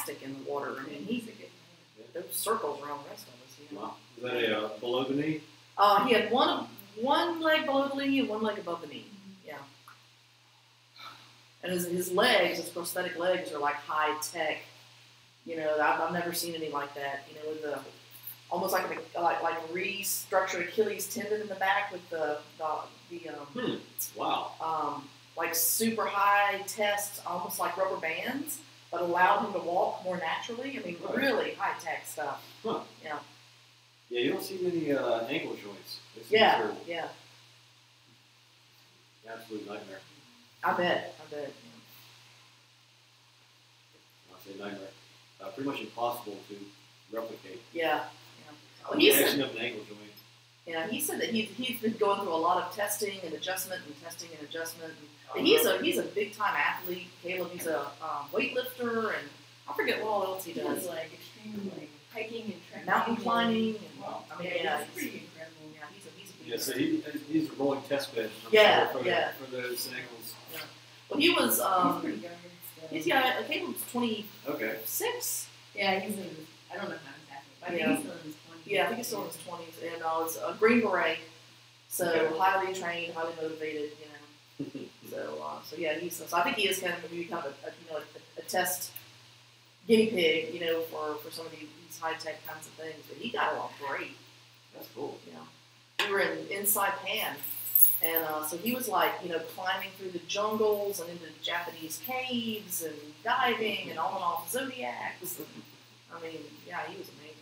fantastic in the water. I mean, those circles around the rest of us. You know? Wow. Is that a below the knee? He had one leg below the knee and one leg above the knee. Yeah. And his legs, his prosthetic legs, are like high tech. You know, I've never seen anything like that. You know, with the almost like a restructured Achilles tendon in the back with the Wow. Like super high tests, almost like rubber bands, but allowed him to walk more naturally. I mean, really high tech stuff. Huh. Yeah. Yeah, you don't see many ankle joints. Yeah. Absolute nightmare. I bet. Yeah. I say nightmare. Pretty much impossible to replicate. Yeah. Well, The action of an ankle joint. Yeah, he said that he's been going through a lot of testing and adjustment. And he's a big time athlete. Caleb, he's a weightlifter, and I forget what else he does. He's like extreme like hiking and trekking, mountain climbing. And, wow. I mean, It's pretty incredible. Yeah, he's a Yeah, so he's a rolling test bed. For those ankles. Yeah. Well, he was. He's pretty young. Caleb's 26. Okay. Yeah, he's in. I don't know how exactly, but I think he's still in his 20s. Yeah, I think he's still in his 20s, and it's a Green Beret, so highly trained, highly motivated. You know. So yeah, so I think he is kind of a test guinea pig, you know, for some of these high tech kinds of things. But he got along great. That's cool. You know, we were inside Pan, and so he was like, you know, climbing through the jungles and into Japanese caves and diving and on and off zodiacs. And, I mean, yeah, he was amazing.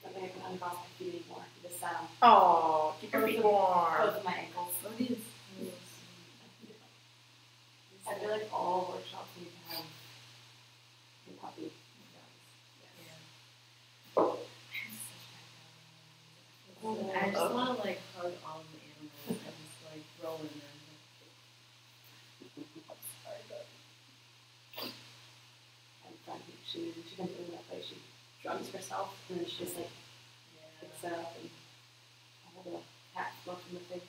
I don't think I can uncross my feet anymore. This Oh, keep your feet warm. both of my ankles. It is. I feel like all workshops need to have a puppy. I just want to like hug all the animals and just like roll in them. She comes in that place, she drugs herself, and then she just like picks it up and all the cat smoke in the face.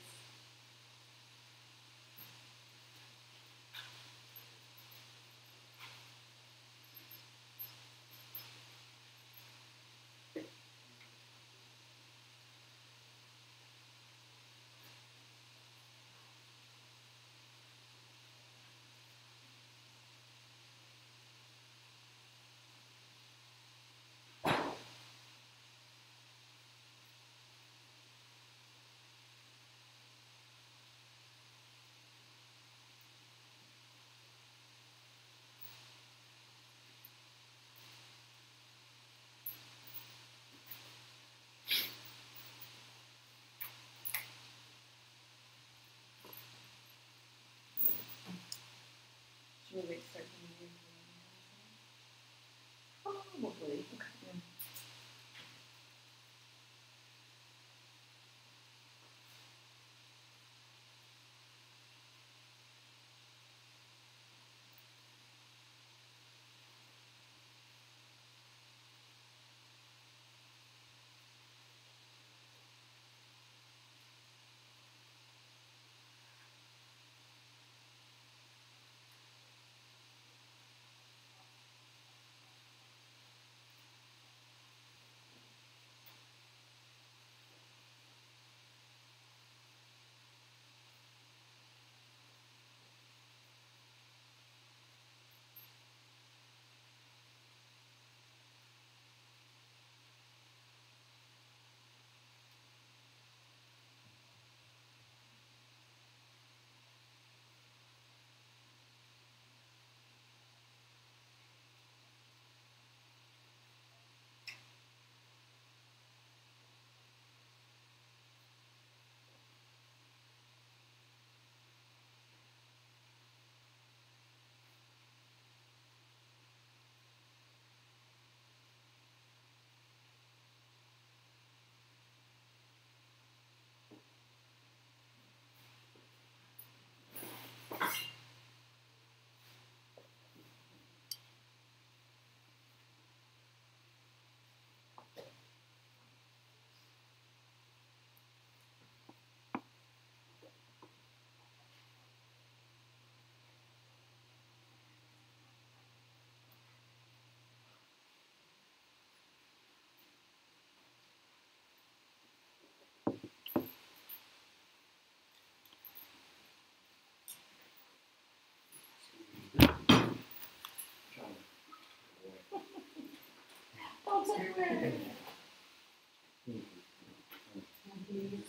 everywhere.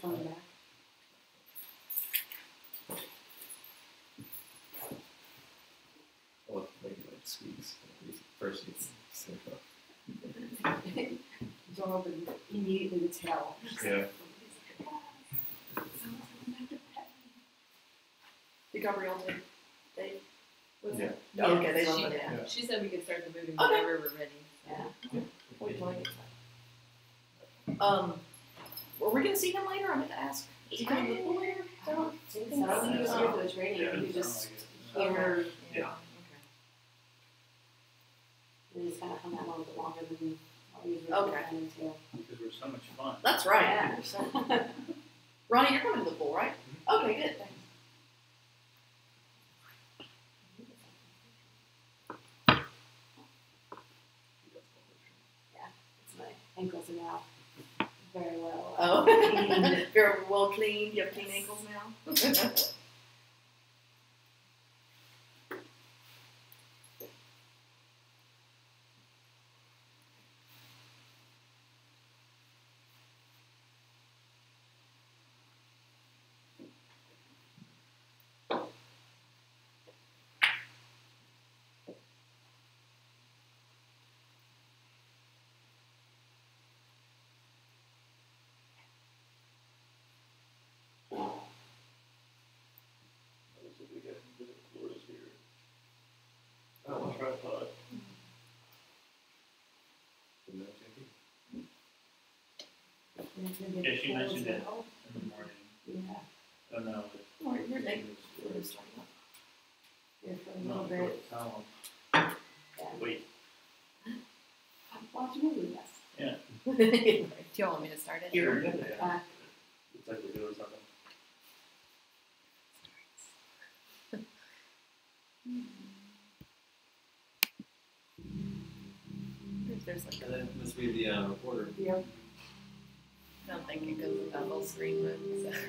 Coming back. Oh, like squeaks. First it's so tough. Door open immediately to tell. Yeah. Did Gabrielle take Dave? Was Yeah. it? Oh, okay, they love it. Yeah. Yeah. She said we could start the moving Okay. whenever we're ready. So. Yeah. Wait till I get that. Were we gonna see him later? I meant to ask. Is he coming to the pool later? I don't think so. I think he was here for the training. Yeah, You it just sounds hear her. Yeah. And he's kind of hung out a little bit longer than what he was really Okay. planning to. Because we're so much fun. That's right. Yeah. Ronnie, you're coming to the pool, right? Okay, good. Thanks. My ankles are now very well. Oh, very well cleaned. You have clean ankles now. Oh, I'll tripod. Yeah, she mentioned it in the morning. Yeah, Oh no. Or your neck It is starting up. here for a No, little bit. towel. Yeah. Wait. Watch a movie with us. Yeah. Do you want me to start it? Here. Yeah. Uh, It's like we're doing something. There's like And then must be the reporter. yeah. I don't think it goes with that whole screen, but so.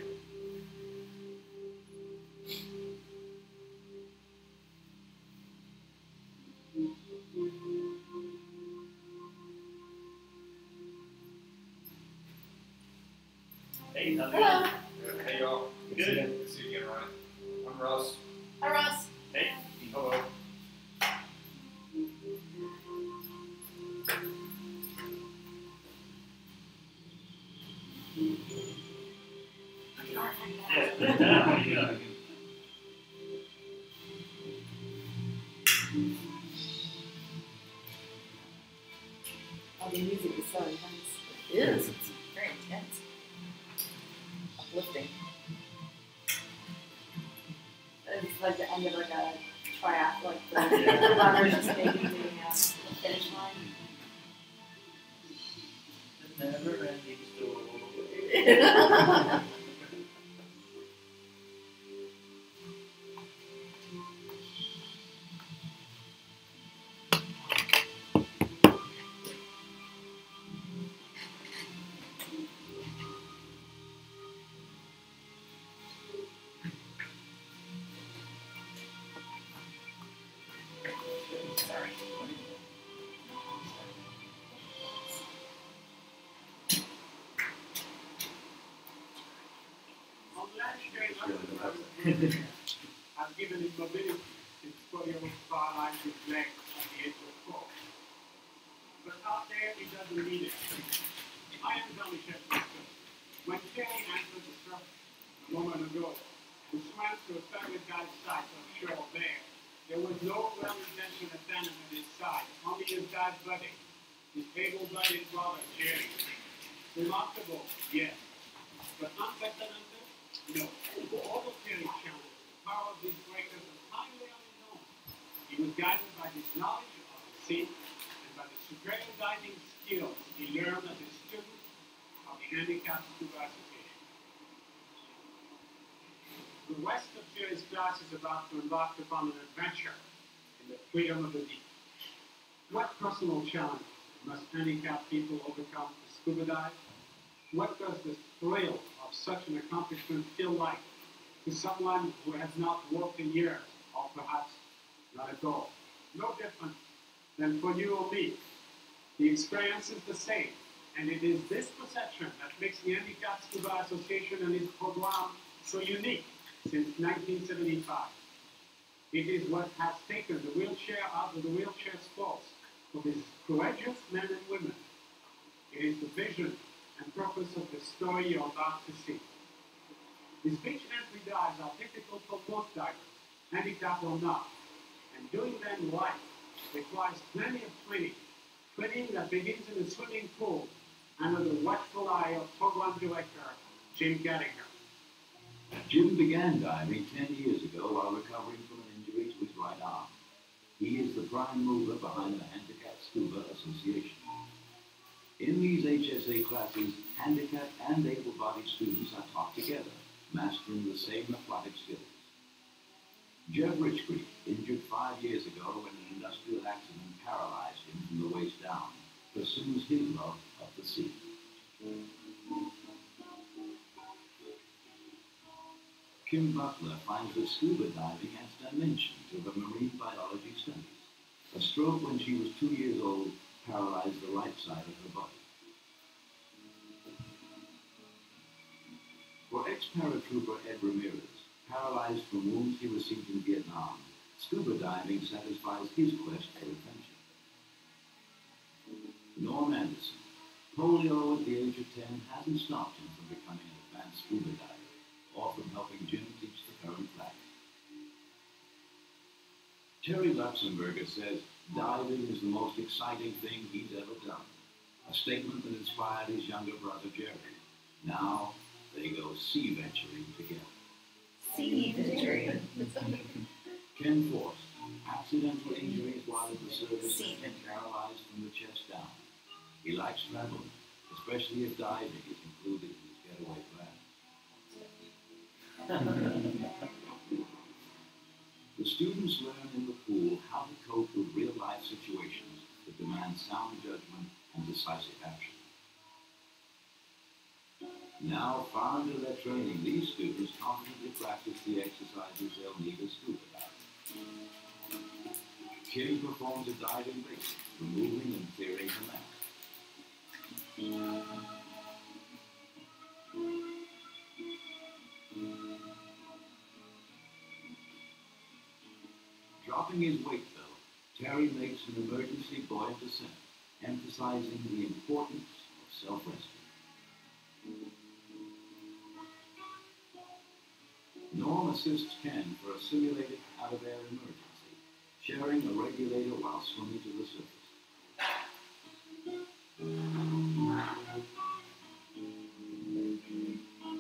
Hey, how's it Hello. going? Hey y'all. Good. See you again, Ryan. I'm Russ. Hi, Ross. Hey. Hello. Yeah, put it down. Yeah. Oh, the music is so intense. It is. It's very intense. Uplifting. It's like the end of like a triathlon, like Yeah. the runners just maybe doing the finish line. The never-ending story. Sorry. On last day, I've given him mobility since 4-year-old paralyzed his leg at the age of 4. But out there, he doesn't need it. I am Johnny Shepard. When Terry answered the truck a moment ago and swam to a family guy's site of Cheryl Bear, there was no well-intentioned attendant at his side, only his dad's buddy, his able-bodied brother, Jerry. Remarkable, yes, but unprecedented. No, for all of Terry's challenges, the power of these breakers was highly unknown. He was guided by his knowledge of the scene and by the superior guiding skills he learned as a student of the Handicapped Scuba Association. The rest of Terry's class is about to embark upon an adventure in the freedom of the deep. What personal challenge must handicapped people overcome to scuba dive? What does the thrill of such an accomplishment feel like to someone who has not worked in years, or perhaps not at all? No different than for you or me. The experience is the same, and it is this perception that makes the Handicapped Scuba Association and its program so unique since 1975. It is what has taken the wheelchair out of the wheelchair sports for these courageous men and women. It is the vision and purpose of the story you're about to see. These beach entry dives are difficult for most divers, handicapped or not, and doing them right requires plenty of training that begins in the swimming pool under the watchful eye of program director Jim Gallagher. Jim began diving 10 years ago while recovering from an injury to his right arm. He is the prime mover behind the Handicapped Scuba Association. In these HSA classes, handicapped and able-bodied students are taught together, mastering the same aquatic skills. Jeff Richcreek, injured 5 years ago when an industrial accident paralyzed him from the waist down, pursues his love of the sea. Kim Butler finds that scuba diving adds dimension to her marine biology studies. A stroke when she was 2 years old paralyzed the right side of her body. For ex-paratrooper Ed Ramirez, paralyzed from wounds he received in Vietnam, scuba diving satisfies his quest for adventure. Norm Anderson, polio at the age of 10 hasn't stopped him from becoming an advanced scuba diver, or from helping Jim teach the current flag. Terry Luxemburger says diving is the most exciting thing he's ever done, a statement that inspired his younger brother Jerry. Now they go sea venturing together. Sea venturing. Ken Force, accidental injuries while in the service Sea and paralyzed from the chest down. He likes traveling, especially if diving is included in his getaway plan. The students learn in the pool how to cope with real-life situations that demand sound judgment and decisive action. Now, far into their training, these students confidently practice the exercises they'll need as scuba divers. Kim performs a diving basic, removing and clearing her mask. Dropping his weight, though, Terry makes an emergency buoyant descent, emphasizing the importance of self-rescue. Norm assists Ken for a simulated out-of-air emergency, sharing a regulator while swimming to the surface.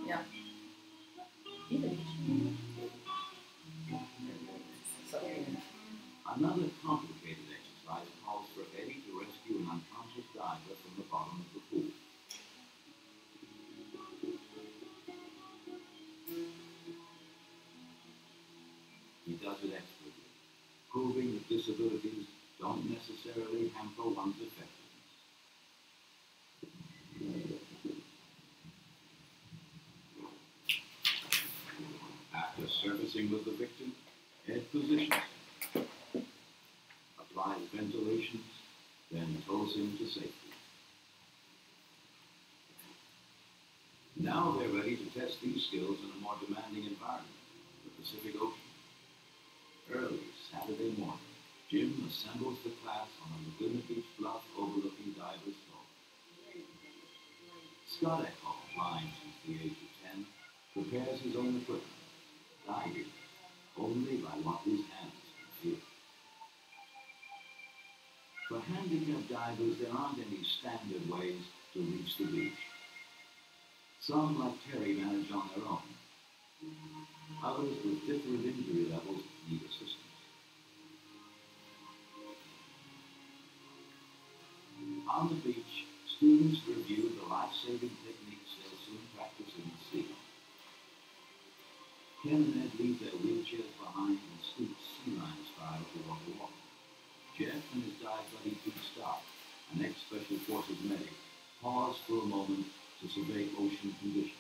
Yeah. So, Another complicated exercise calls for Eddie to rescue an unconscious diver from the bottom of the pool. He does it expertly, proving that disabilities don't necessarily hamper one's effectiveness. After surfacing with the victim, Ed positions him, applies ventilations, then tows him to safety. Now they're ready to test these skills in a more demanding environment, the Pacific Ocean. Early Saturday morning, Jim assembles the class on a Laguna Beach bluff overlooking Divers Cove. Scott Eckholm, blind since the age of 10, prepares his own equipment, guided only by what his hands can feel. For handicapped divers, there aren't any standard ways to reach the beach. Some, like Terry, manage on their own. Others, with different injury levels, need assistance. On the beach, students review the life-saving techniques they'll soon practice in the sea. Ken and Ed leave their wheelchairs behind and scoot sea lion style to water. Jeff and his dive buddy Pete Scott, an ex-Special Forces medic, pause for a moment to survey ocean conditions.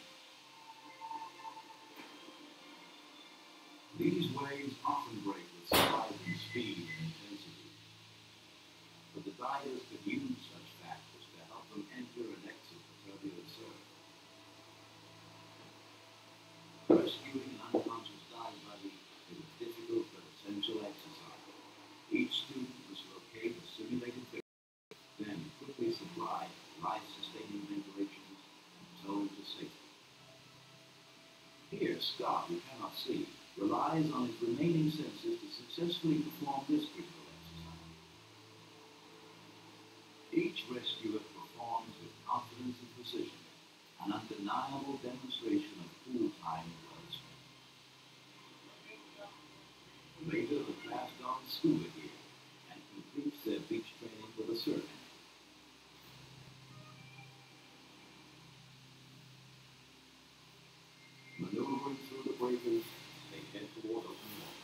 These waves often break with surprising speed and intensity, but the divers could use such relies on his remaining senses to successfully perform this critical exercise. Each rescuer performs with confidence and precision an undeniable demonstration of pool-time blood strength. Later, the class dons scuba gear and completes their beach training with a surf tank. Maneuvering through the breakers, they head toward open water.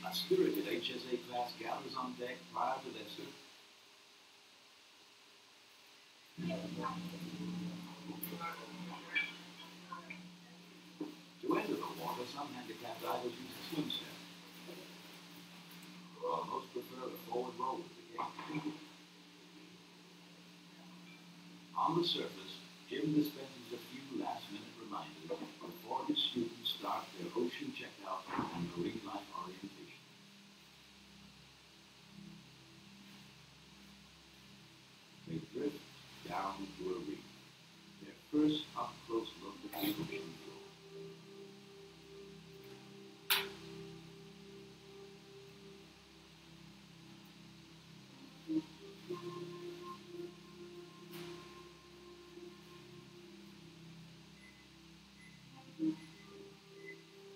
A spirited HSA class gathers on deck prior to their surf. To enter the water, some handicapped divers use the swim set, while most prefer a forward roll with the gate. On the surface, Jim dispenses a few last-minute reminders before his students start their ocean checkout and marine life orientation. They drift down to a reef, their first up-close look at the ocean floor.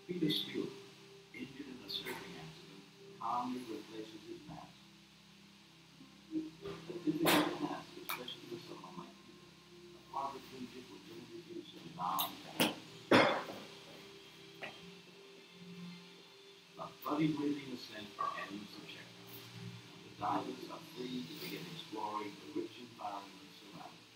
Peter Stewart, injured in a surfing accident, calmly replaces his mask. A difficult task, especially for someone like Peter, a quadriplegic with limited use of his arms and hands. A buddy-breathing ascent ends the checkout, and the divers are free to begin exploring the rich environments around them.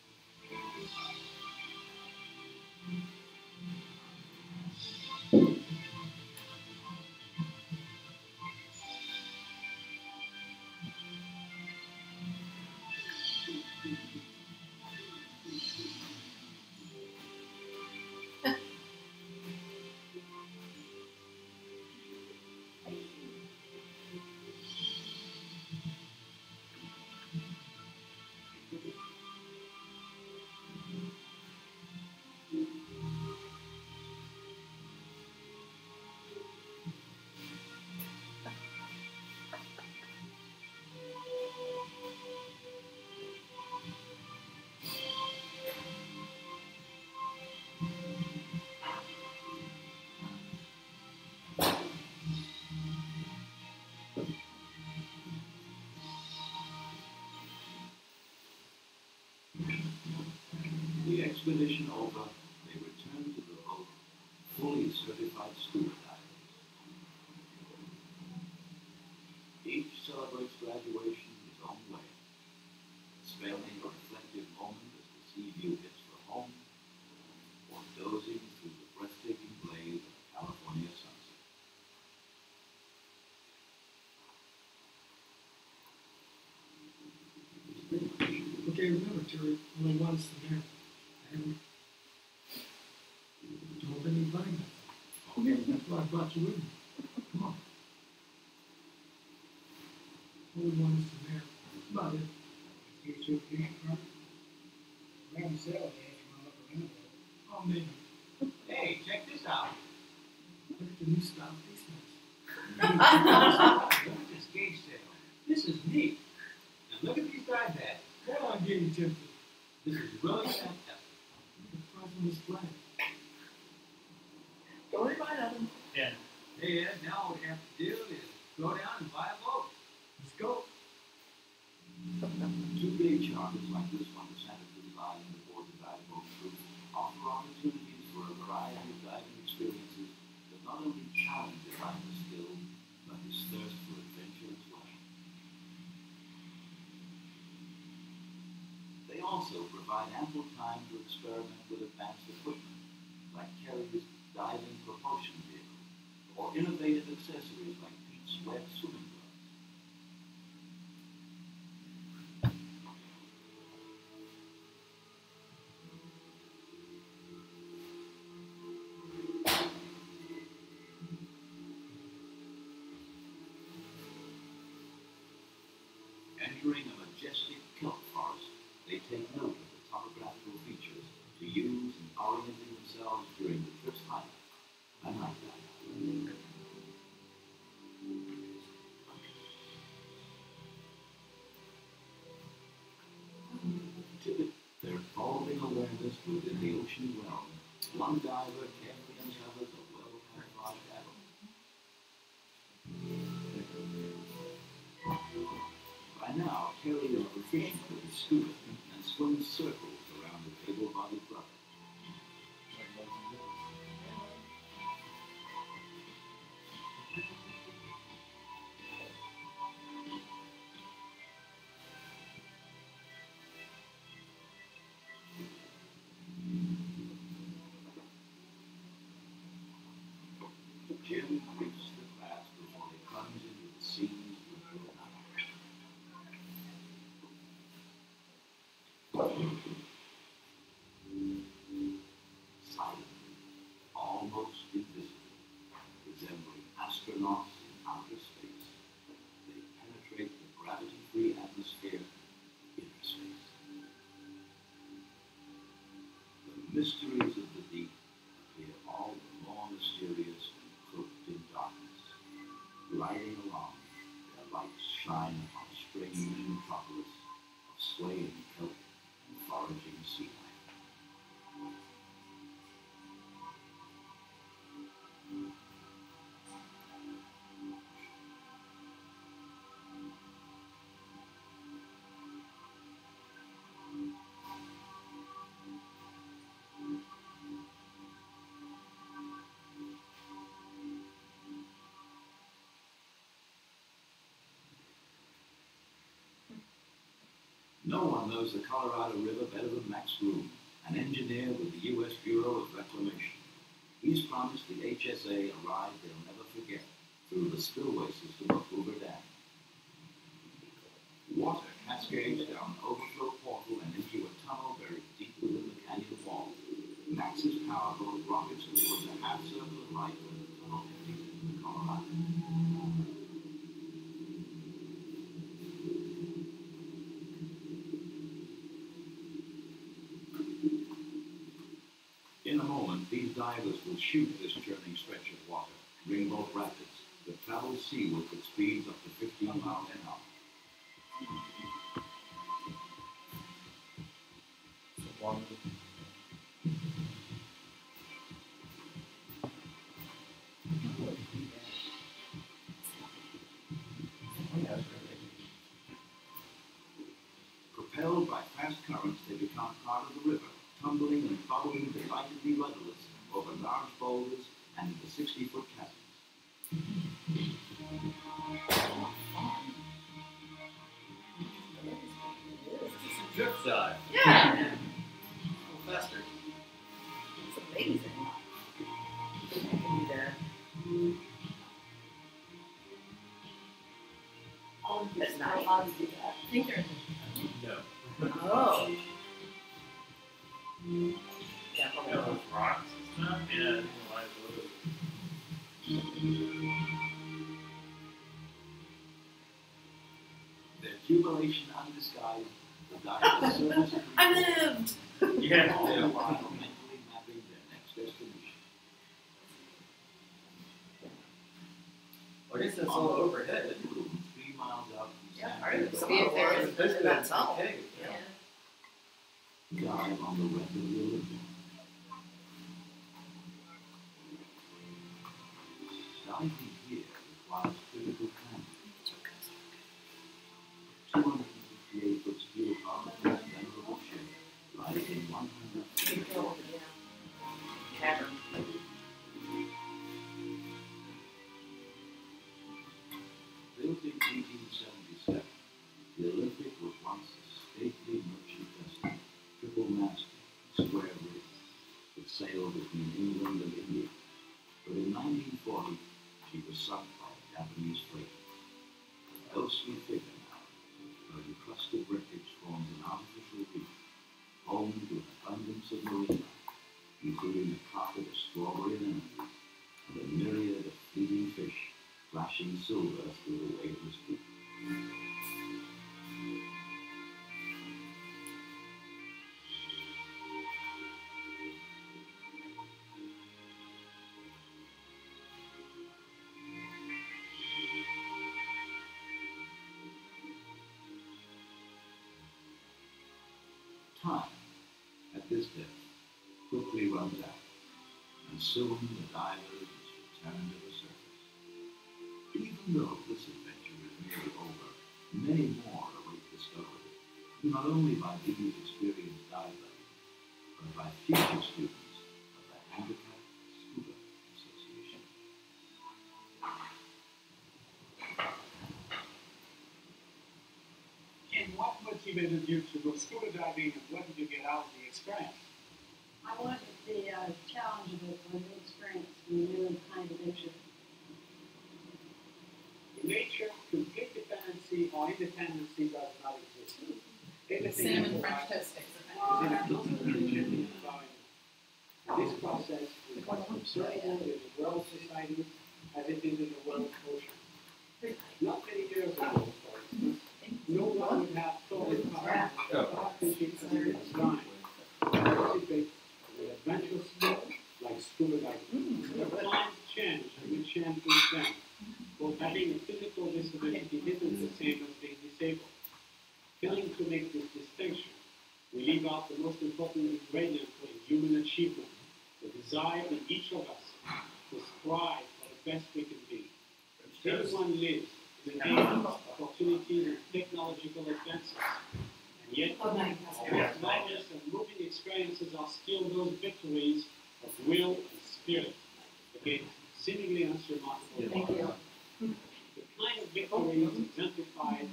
The expedition over, they return to the boat, fully certified scuba divers. Each celebrates graduation in his own way, spending a reflective moment as the sea view hits for home, or dozing through the breathtaking blaze of a California sunset. Okay, remember, Terry, only once the mayor. And don't open any blind. Okay, that's why I brought you with me. Come on. Only once the mayor. That's about it. Get your big car. Around the cell, they have to run up around it. Oh, maybe. Hey, check this out. Look at the new style face mask. Look at this gauge sail. This is neat. And look at these dive heads. Come on, get you tempted. This is really fantastic. The front of this flag. Go ahead, buy another. Yeah. Hey, Ed, now all we have to do is go down and buy a boat. Let's go. Two day charters like this one to Santa Cruz Island aboard the dive boat group offer opportunities for a variety of diving experiences that not only challenge the diver's skill, but his thirst for adventure as well. They also provide ample time to experiment with advanced equipment, like Carrier's diving propulsion vehicle, or innovative accessories like Pete's web swimming gloves. Entering a majestic kelp forest, they take note of the themselves during the trip's highlight, a night dive. Exhibit their evolving awareness within the ocean realm. One diver carefully uncovers a well-camouflaged adult. By now, Terry is proficient with his scuba and swims circles around the able-bodied brother. Jim reaches the class before they plunge into the seas with the silent, almost invisible, resembling astronauts in outer space, they penetrate the gravity-free atmosphere of inner space. The mysteries of the deep appear all the more mysterious when cloaked in darkness. Gliding along, their lights shine upon a strange metropolis of swaying kelp and foraging sea life. No one knows the Colorado River better than Max Bloom, an engineer with the U.S. Bureau of Reclamation. He's promised the HSA a ride they'll never forget through the spillway system of Hoover Dam. Water cascades down an overflow portal and into a tunnel buried deep within the canyon wall. Max's powerboat rockets towards a half-circle of light when the tunnel empties into the Colorado. In a moment, these divers will shoot this churning stretch of water, Ringbolt Rapids, that travels seaward at speeds up to 15 miles an hour. Propelled by fast currents, they become part of the river, tumbling and bubbling delightedly rudderless over large boulders and into 60-foot chasms. Drift dive. Yeah. A little faster. It's amazing. I can do that. That's nice. How to do that. I think they're No. Oh. Yeah, You probably. know, those rocks and stuff? Yeah, I think a lot of Their jubilation undisguised, the divers surface I lived. Yeah. all the while mentally mapping their next destination. I guess that's all overhead. 3 miles out from Yeah, San I remember Diego, some of the ones Especially in that tunnel. cave. Yeah. dive on the wreck of the Olympic. Diving here requires critical planning. 258-foot steel compartment's venerable ship lies in 100 feet of water. Cavern. Built in 1877, the Olympic was once a stately merchant vessel, triple-masted, square rigged, that sailed between England and India. But in 1940, she was sunk by a Japanese freighter. A ghostly figure now, her encrusted wreckage forms an artificial reef, home to an abundance of marine life, including a carpet of strawberry anemones and a myriad of fleeting fish flashing silver through the waveless blue. Time, at this depth, quickly runs out, and soon the divers return to the surface. Even though this adventure is nearly over, many more await discovery, not only by these experienced divers, but by future students of the Handicapped Scuba Association. And what motivated you to go scuba diving, and what did you get out of the experience? I wanted the challenge of it, a new experience, and a new kind of nature. Nature, complete dependency or independency does not exist. Everything Cinnamon in French life toast sticks. is in a constant changing environment. This process is as observable in the world society as it is in the world ocean. Not many years ago, for instance, no one would have thought it possible to fishing as it is done. Participate with adventurous sports like scuba diving. The times change and we change with them. Both having a physical disability isn't the same as being disabled. Failing to make this distinction, we leave out the most important ingredient in human achievement, the desire in each of us to strive for the best we can be. Everyone lives in an age of opportunities and technological advances, and yet our glorious and moving experiences are still those victories of will and spirit against seemingly unsurmountable odds. The kind of victories exemplified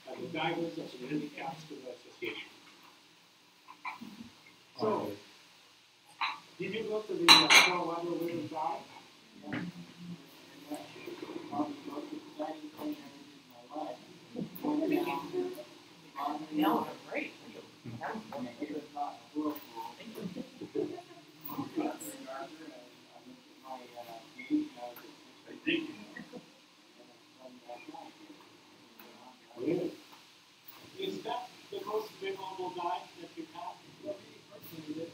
by the divers of the Handicapped Scuba Association. So, did you go to the Colorado River dive? Yeah. And that's probably the most exciting thing I ever did in my life. Went down, No, great. and it was not a whirlpool. Really? Is that the most memorable dive that you've had? Well, me personally, this is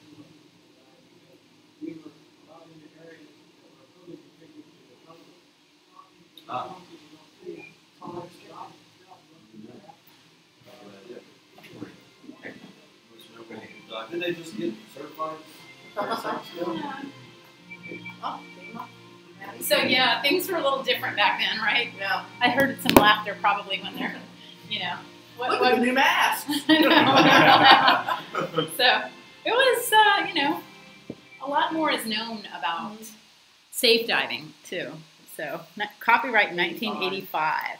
we were out in the areas that were really restricted to the public. Didn't they just get certified? So yeah, things were a little different back then, right? Yeah. I heard some laughter probably when they're, you know. Look at the new masks. So it was, you know, a lot more is known about safe diving too. So copyright 1985.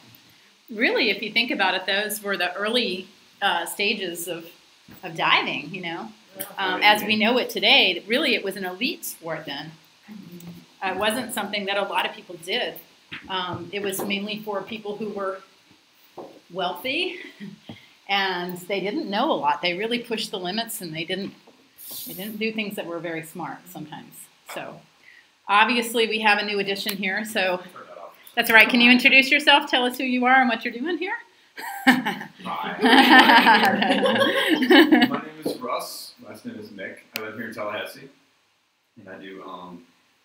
Really, if you think about it, those were the early stages of diving. You know, as we know it today, really it was an elite sport then. It wasn't something that a lot of people did. It was mainly for people who were wealthy, and they didn't know a lot. They really pushed the limits, and they didn't do things that were very smart sometimes. So obviously we have a new addition here. So that's right. Can you introduce yourself? Tell us who you are and what you're doing here. Hi. My name is Russ. Last name is Mick. I live here in Tallahassee, and I do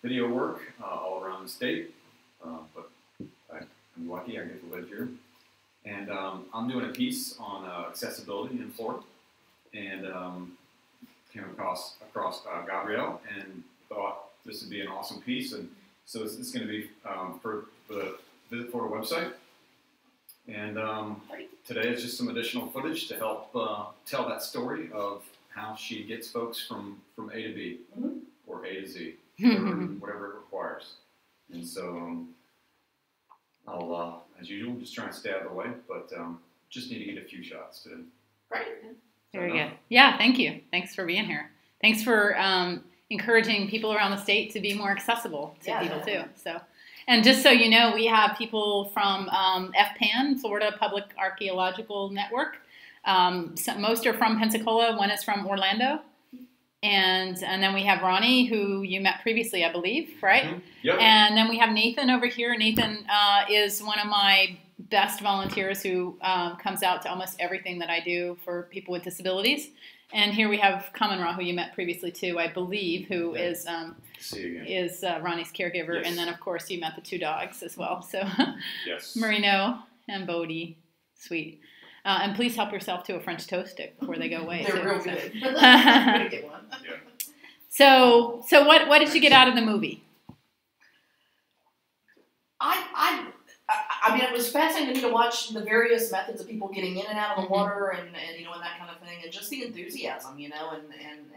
video work all around the state. But I'm lucky I get to live here. And I'm doing a piece on accessibility in Florida, and came across Gabrielle and thought this would be an awesome piece. And so it's going to be for the Visit Florida website. And today is just some additional footage to help tell that story of how she gets folks from A to B, or A to Z, whatever it requires. And so I'll, as usual, just try and stay out of the way, but just need to get a few shots to. Great. Very good. Yeah, thank you. Thanks for being here. Thanks for encouraging people around the state to be more accessible to people too. So, and just so you know, we have people from FPAN, Florida Public Archaeological Network. Most are from Pensacola. One is from Orlando. And then we have Ronnie, who you met previously, I believe, right? Mm-hmm. Yep. And then we have Nathan over here. Nathan is one of my best volunteers who comes out to almost everything that I do for people with disabilities. And here we have Kamen Ra, who you met previously too, I believe, who is Ronnie's caregiver. Yes. And then, of course, you met the two dogs as well. So Yes. Marino and Bodie, sweet. And please help yourself to a French toast stick before they go away. They're too, real so. good. I'm gonna get one. Yeah. So what did you get out of the movie? I mean, it was fascinating to watch the various methods of people getting in and out of the water and you know, and that kind of thing, and just the enthusiasm, you know, and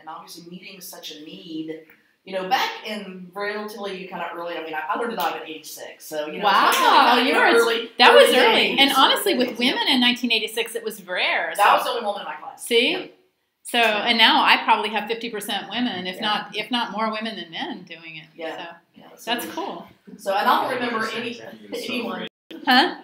obviously meeting such a need. You know, back in relatively kind of early, I mean, I learned to dive at age 6, so, you know. Wow, so you were early. That was early early. days, And honestly, early with days, women in 1986, it was rare. that was the only woman in my class. See? Yeah. So, and now I probably have 50% women, if Yeah. not more women than men doing it. Yeah. So Yeah, so, that's cool. So, and I don't remember anyone. Huh?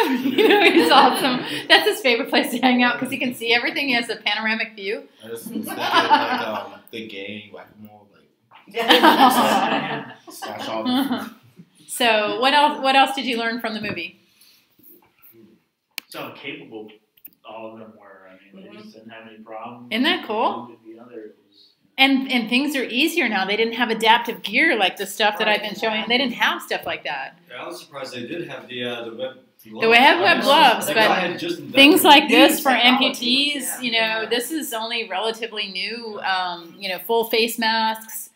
You know, he's awesome. That's his favorite place to hang out because he can see everything. He has a panoramic view. I just was thinking like the game, whack-a-mole, like slash all the So what else did you learn from the movie? So how capable all of them were. I mean, they just didn't have any problems. Isn't that cool? The other was, And things are easier now. They didn't have adaptive gear like the stuff that I've been showing. They didn't have stuff like that. Yeah, I was surprised they did have the web gloves. The web gloves, The but guy had just invented things like new this for technology. amputees, you know, this is only relatively new. You know, full face masks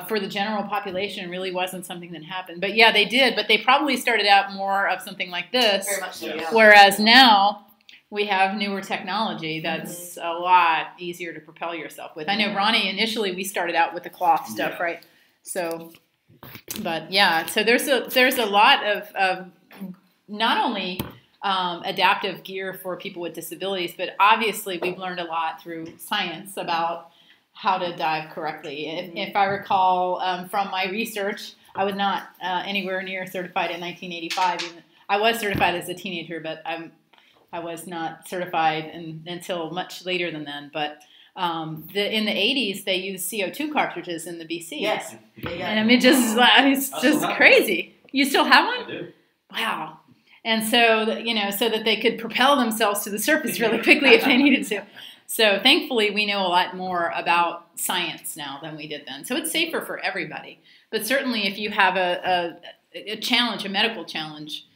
for the general population really wasn't something that happened. But yeah, they did. But they probably started out more of something like this. Very much so, yeah. Whereas now we have newer technology that's a lot easier to propel yourself with. I know, Ronnie, initially we started out with the cloth stuff, right? So, but yeah, so there's a lot of not only adaptive gear for people with disabilities, but obviously we've learned a lot through science about how to dive correctly. If I recall from my research, I was not anywhere near certified in 1985. Even, I was certified as a teenager, but I was not certified until much later than then. But in the 80s, they used CO2 cartridges in the BCs. Yes. And I mean, it's just crazy. You still have one? I do. Wow. And so, you know, so that they could propel themselves to the surface really quickly if they needed to. So thankfully, we know a lot more about science now than we did then. So it's safer for everybody. But certainly if you have a challenge, a medical challenge,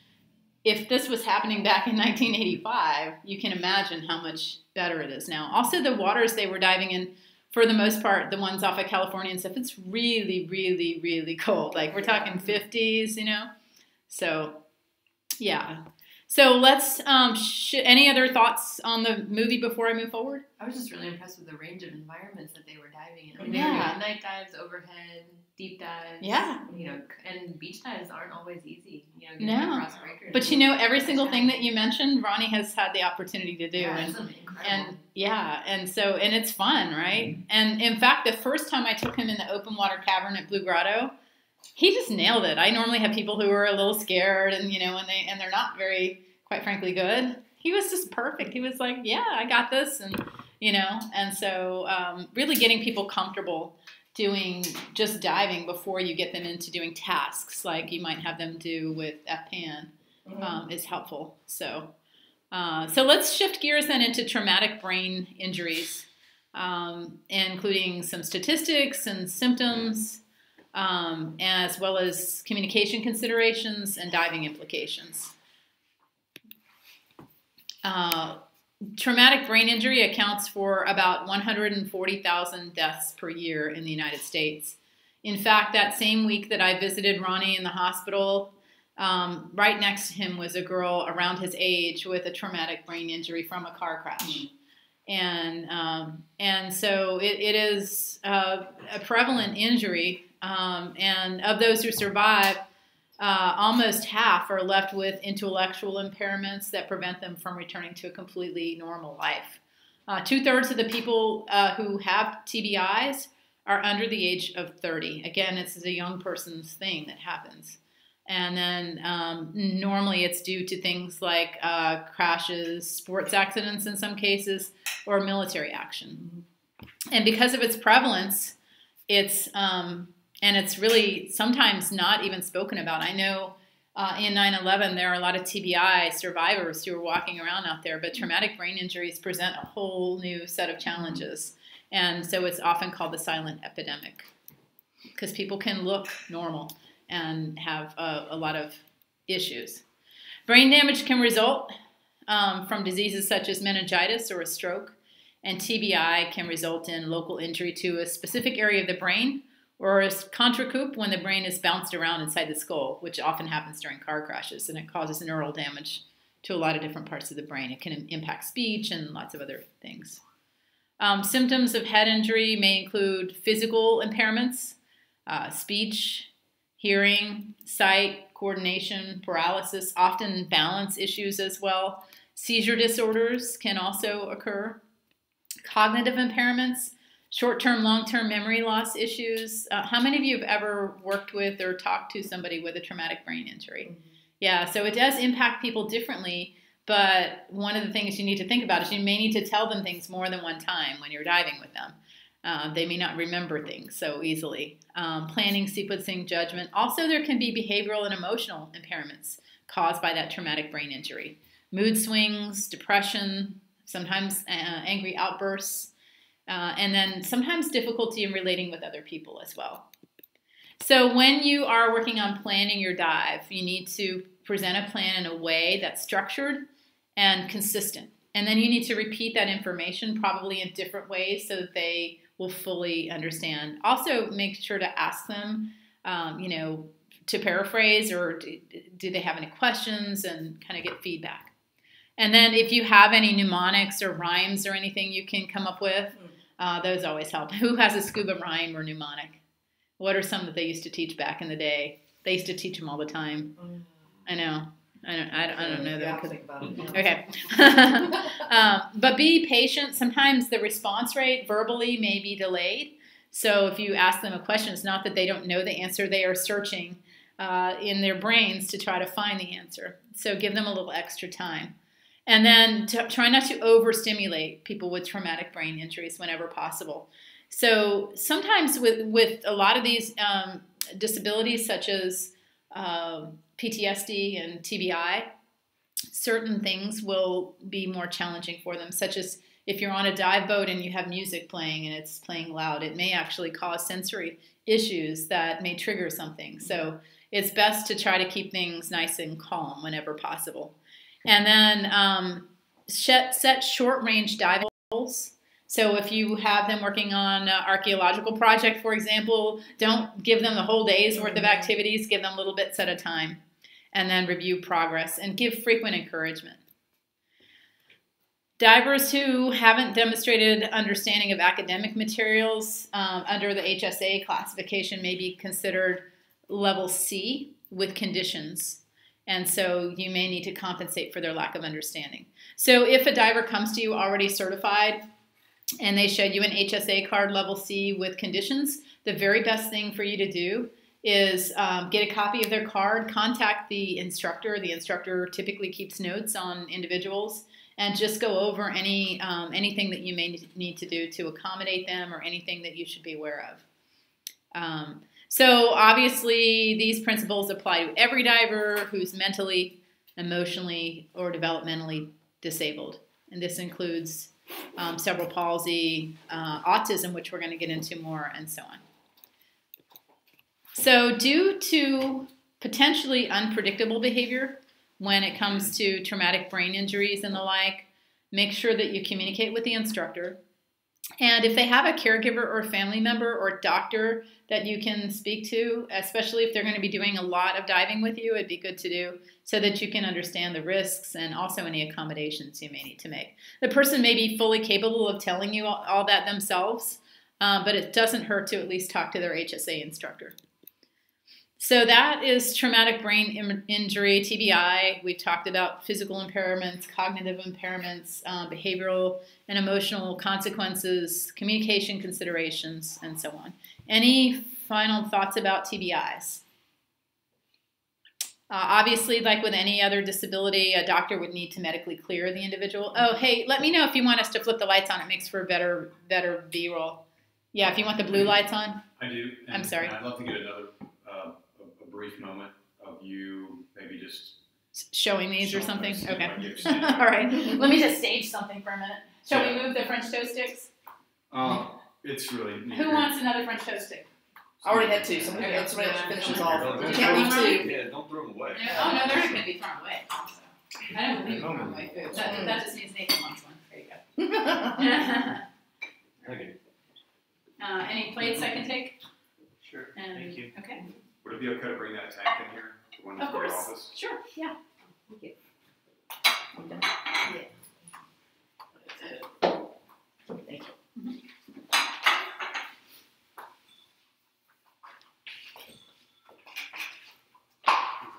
if this was happening back in 1985, you can imagine how much better it is now. Also, the waters they were diving in, for the most part, the ones off of California and stuff, it's really, really, really cold. Like we're talking 50s, you know? So, yeah. So let's, any other thoughts on the movie before I move forward? I was just really impressed with the range of environments that they were diving in. I mean, Yeah. they were doing night dives, overhead, deep dives. Yeah. You know, and beach dives aren't always easy. You know, getting No. across breakers. But you know, every single thing that you mentioned, Ronnie has had the opportunity to do. Yeah, and it's incredible. And yeah, and it's fun, right? And in fact, the first time I took him in the open water cavern at Blue Grotto, he just nailed it. I normally have people who are a little scared and, you know, and they're not very, quite frankly, good. He was just perfect. He was like, yeah, I got this. And, you know, and so really getting people comfortable doing just diving before you get them into doing tasks like you might have them do with FPAN is helpful. So let's shift gears then into traumatic brain injuries, including some statistics and symptoms, as well as communication considerations and diving implications. Traumatic brain injury accounts for about 140,000 deaths per year in the United States. In fact, that same week that I visited Ronnie in the hospital, right next to him was a girl around his age with a traumatic brain injury from a car crash. And so it is a prevalent injury. And of those who survive, almost half are left with intellectual impairments that prevent them from returning to a completely normal life. 2/3 of the people who have TBIs are under the age of 30. Again, this is a young person's thing that happens. And then normally it's due to things like crashes, sports accidents in some cases, or military action. And because of its prevalence, it's really sometimes not even spoken about. I know in 9/11 there are a lot of TBI survivors who are walking around out there, but traumatic brain injuries present a whole new set of challenges. And so it's often called the silent epidemic because people can look normal and have a lot of issues. Brain damage can result from diseases such as meningitis or a stroke. And TBI can result in local injury to a specific area of the brain, or a contracoup when the brain is bounced around inside the skull, which often happens during car crashes, and it causes neural damage to a lot of different parts of the brain. It can impact speech and lots of other things. Symptoms of head injury may include physical impairments, speech, hearing, sight, coordination, paralysis, often balance issues as well. Seizure disorders can also occur. Cognitive impairments, short-term, long-term memory loss issues. How many of you have ever worked with or talked to somebody with a traumatic brain injury? Mm-hmm. Yeah, so it does impact people differently, but one of the things you need to think about is you may need to tell them things more than one time when you're diving with them. They may not remember things so easily. Planning, sequencing, judgment. Also, there can be behavioral and emotional impairments caused by that traumatic brain injury. Mood swings, depression, sometimes angry outbursts, and then sometimes difficulty in relating with other people as well. So when you are working on planning your dive, you need to present a plan in a way that's structured and consistent. And then you need to repeat that information probably in different ways so that they will fully understand. Also, make sure to ask them, to paraphrase, or do they have any questions, and kind of get feedback. And then if you have any mnemonics or rhymes or anything you can come up with, those always help. Who has a scuba rhyme or mnemonic? What are some that they used to teach back in the day? They used to teach them all the time. I know. I don't know though. Think about it. Okay. But be patient. Sometimes the response rate verbally may be delayed. So if you ask them a question, it's not that they don't know the answer. They are searching in their brains to try to find the answer. So give them a little extra time. And then try not to overstimulate people with traumatic brain injuries whenever possible. So sometimes with a lot of these disabilities, such as PTSD and TBI, certain things will be more challenging for them, such as if you're on a dive boat and you have music playing and it's playing loud, it may actually cause sensory issues that may trigger something. So it's best to try to keep things nice and calm whenever possible. And then set short-range dive goals. So if you have them working on an archaeological project, for example, don't give them the whole day's worth of activities. Give them little bits at a time. And then review progress and give frequent encouragement. Divers who haven't demonstrated understanding of academic materials under the HSA classification may be considered level C with conditions. And so you may need to compensate for their lack of understanding. So if a diver comes to you already certified and they showed you an HSA card level C with conditions, the very best thing for you to do is get a copy of their card, contact the instructor. The instructor typically keeps notes on individuals, and just go over anything that you may need to do to accommodate them or anything that you should be aware of. So obviously these principles apply to every diver who's mentally, emotionally, or developmentally disabled. And this includes cerebral palsy, autism, which we're going to get into more, and so on. So due to potentially unpredictable behavior when it comes to traumatic brain injuries and the like, make sure that you communicate with the instructor. And if they have a caregiver or a family member or doctor that you can speak to, especially if they're going to be doing a lot of diving with you, it'd be good to do so that you can understand the risks and also any accommodations you may need to make. The person may be fully capable of telling you all that themselves, but it doesn't hurt to at least talk to their HSA instructor. So that is traumatic brain injury, TBI. We've talked about physical impairments, cognitive impairments, behavioral and emotional consequences, communication considerations, and so on. Any final thoughts about TBIs? Obviously, like with any other disability, a doctor would need to medically clear the individual. Oh, hey, let me know if you want us to flip the lights on. It makes for a better B-roll. Yeah, if you want the blue lights on. I do. I'm sorry. I'd love to get another a brief moment of you maybe just showing these or something. Us, okay. All right. Let me just stage something for a minute. Shall we move the French toast sticks? It's really neat. Who wants another French toast stick? I already had two, so somebody else finishes off. You can't leave two. Yeah, don't throw them away. Oh no, they're not going to be thrown away. I don't believe in throwing food. That just means Nathan wants one. There you go. Okay. Any plates I can take? Sure. Thank you. Okay. Would it be okay to bring that tank in here? The one Of for your course. office? Sure. Yeah. Thank you. I'm done. Thank you.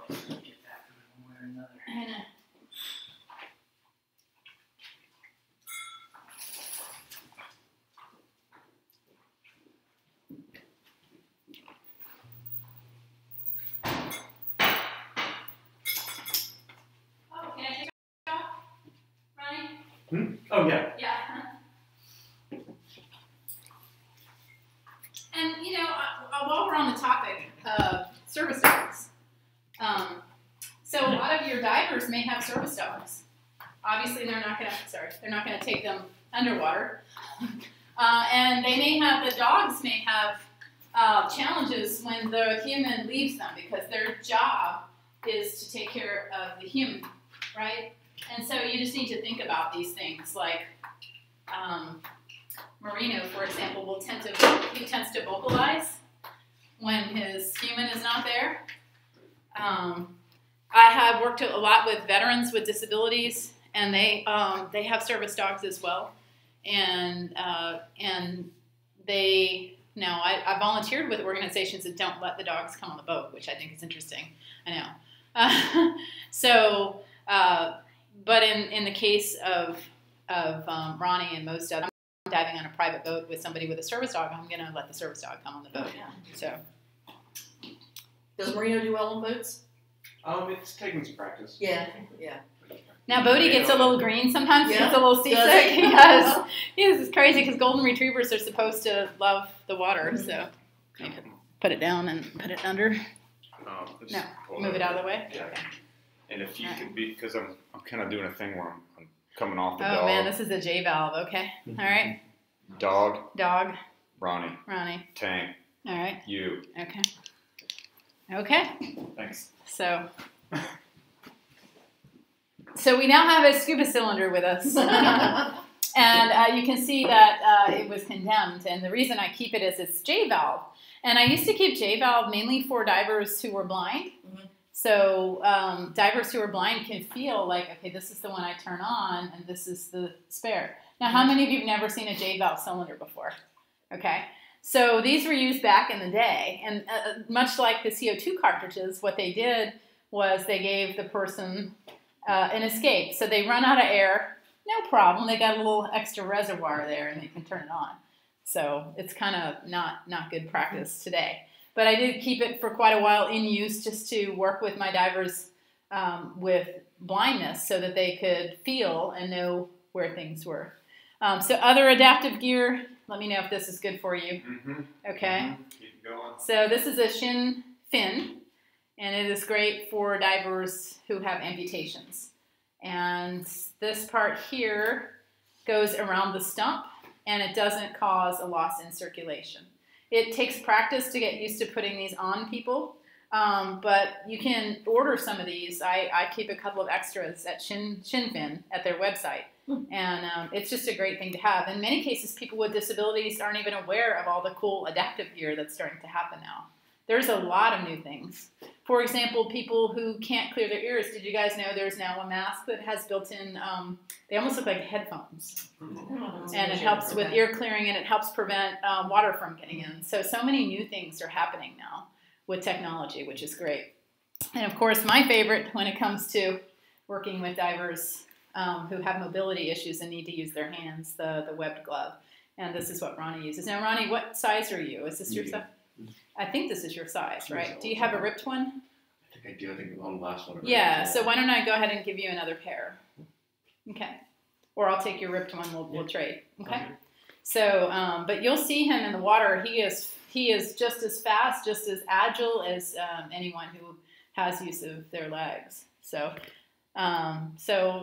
Get that one way or another. And, oh, can I take it off, Ronnie? Oh, yeah. Yeah. And you know, while we're on the topic of service dogs, so a lot of your divers may have service dogs. Obviously, they're not gonna take them underwater, and the dogs may have challenges when the human leaves them because their job is to take care of the human, right? And so you just need to think about these things like. Marino, for example, he tends to vocalize when his human is not there. I have worked a lot with veterans with disabilities, and they have service dogs as well. And I volunteered with organizations that don't let the dogs come on the boat, which I think is interesting. I know. But in the case of Ronnie and most of them, I'm diving on a private boat with somebody with a service dog, I'm going to let the service dog come on the boat. Yeah. So, Does Marino do well on boats? It's taking some practice. Yeah. now Bodie gets a little green sometimes. Yeah. He gets a little seasick. Does he? Yes. This is crazy because golden retrievers are supposed to love the water. Mm-hmm. So, put it down and put it under. No, move it out of the way. Yeah. Okay. And if you could be, because I'm kind of doing a thing where I'm coming off the Oh dog. man, this is a J valve. Okay. All right. Dog, Dog. Ronnie, Ronnie. tank, All right. you. Okay. Okay. Thanks. So we now have a scuba cylinder with us. And you can see that it was condemned. And the reason I keep it is it's J valve. And I used to keep J valve mainly for divers who were blind. Mm-hmm. So divers who are blind can feel like, okay, this is the one I turn on, and this is the spare. Now, how many of you have never seen a J valve cylinder before? Okay, so these were used back in the day, and much like the CO2 cartridges, what they did was they gave the person an escape. So they run out of air, no problem. They got a little extra reservoir there, and they can turn it on. So it's kind of not good practice today. But I did keep it for quite a while in use just to work with my divers with blindness so that they could feel and know where things were. So other adaptive gear, let me know if this is good for you. Mm-hmm. Okay. Mm-hmm. Keep going. So this is a shin fin, and it is great for divers who have amputations. And this part here goes around the stump, and it doesn't cause a loss in circulation. It takes practice to get used to putting these on people, but you can order some of these. I keep a couple of extras at Shinfin at their website, and it's just a great thing to have. In many cases, people with disabilities aren't even aware of all the cool adaptive gear that's starting to happen now. There's a lot of new things. For example, people who can't clear their ears. Did you guys know there's now a mask that has built-in, they almost look like headphones. And it helps with ear clearing, and it helps prevent water from getting in. So many new things are happening now with technology, which is great. And of course, my favorite when it comes to working with divers who have mobility issues and need to use their hands, the webbed glove. And this is what Ronnie uses. Now, Ronnie, what size are you? Is this your size? I think this is your size, right? Do you have a ripped one? I think I do. I think on the last one. Yeah, so why don't I go ahead and give you another pair? Okay. Or I'll take your ripped one, we'll trade. Okay? So, but you'll see him in the water. He is just as fast, just as agile as anyone who has use of their legs. So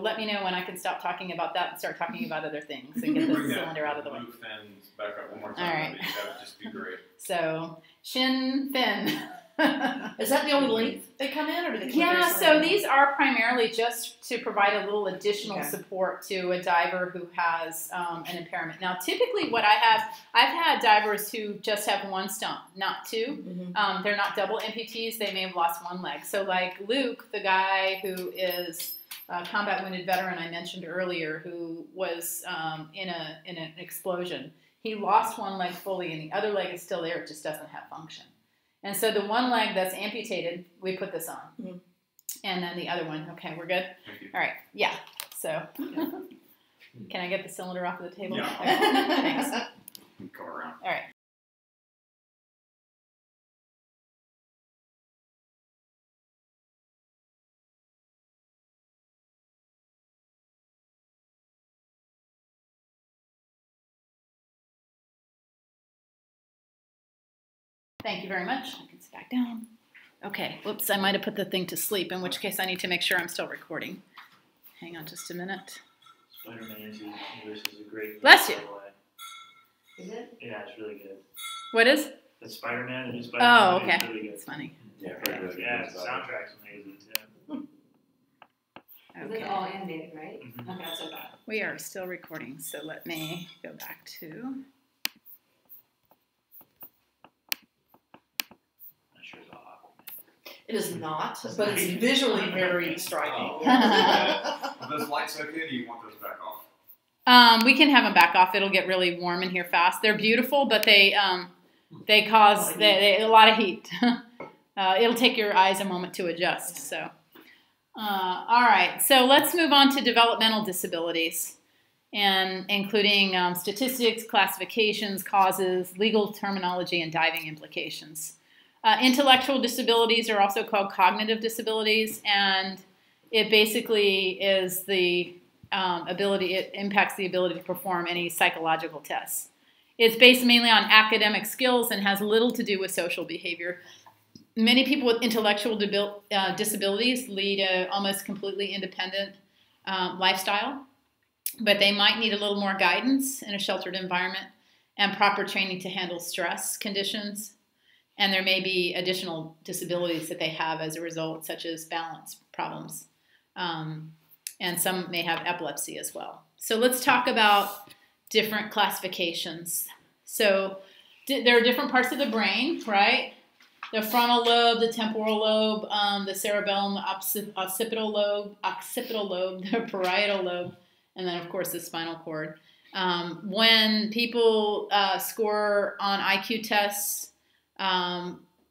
let me know when I can stop talking about that and start talking about other things and get this cylinder out of the way. Blue fins back up one more time. All right. That would just be great. So, shin fin. Is that the only length they come in, or do they? Yeah, so these are primarily just to provide a little additional Okay. support to a diver who has an impairment. Now, typically what I've had divers who just have one stump, not two. Mm-hmm. They're not double amputees. They may have lost one leg. So like Luke, the guy who is a combat wounded veteran I mentioned earlier, who was in an explosion, he lost one leg fully and the other leg is still there. It just doesn't have function. And so the one leg that's amputated, we put this on. Mm-hmm. And then the other one, okay, we're good? All right, yeah. So, can I get the cylinder off of the table? Yeah. Okay, thanks. Go around. All right. Thank you very much. I can sit back down. Okay, whoops, I might have put the thing to sleep, in which case I need to make sure I'm still recording. Hang on just a minute. Spider-Man into English is a great. Bless you. Is it? Yeah, it's really good. What is? The Spider-Man, the new Spider-Man. Oh, okay. Is really good. It's funny. Yeah, very good. Yeah, the soundtrack's amazing too. Okay. It's all animated, right? Mhm. Okay, that's so bad. We are still recording, so let me go back to. Not sure about Aquaman. It is not, but it's visually very striking. Are those lights okay? Or do you want those back off? We can have them back off. It'll get really warm in here fast. They're beautiful, but they cause a lot of heat. It'll take your eyes a moment to adjust. So, all right. So let's move on to developmental disabilities, and including statistics, classifications, causes, legal terminology, and diving implications. Intellectual disabilities are also called cognitive disabilities, and it basically is the it impacts the ability to perform any psychological tests. It's based mainly on academic skills and has little to do with social behavior. Many people with intellectual disabilities lead an almost completely independent lifestyle, but they might need a little more guidance in a sheltered environment and proper training to handle stress conditions. And there may be additional disabilities that they have as a result, such as balance problems. And some may have epilepsy as well. So let's talk about different classifications. So there are different parts of the brain, right? The frontal lobe, the temporal lobe, the cerebellum, the occipital lobe, the parietal lobe, and then of course the spinal cord. When people score on IQ tests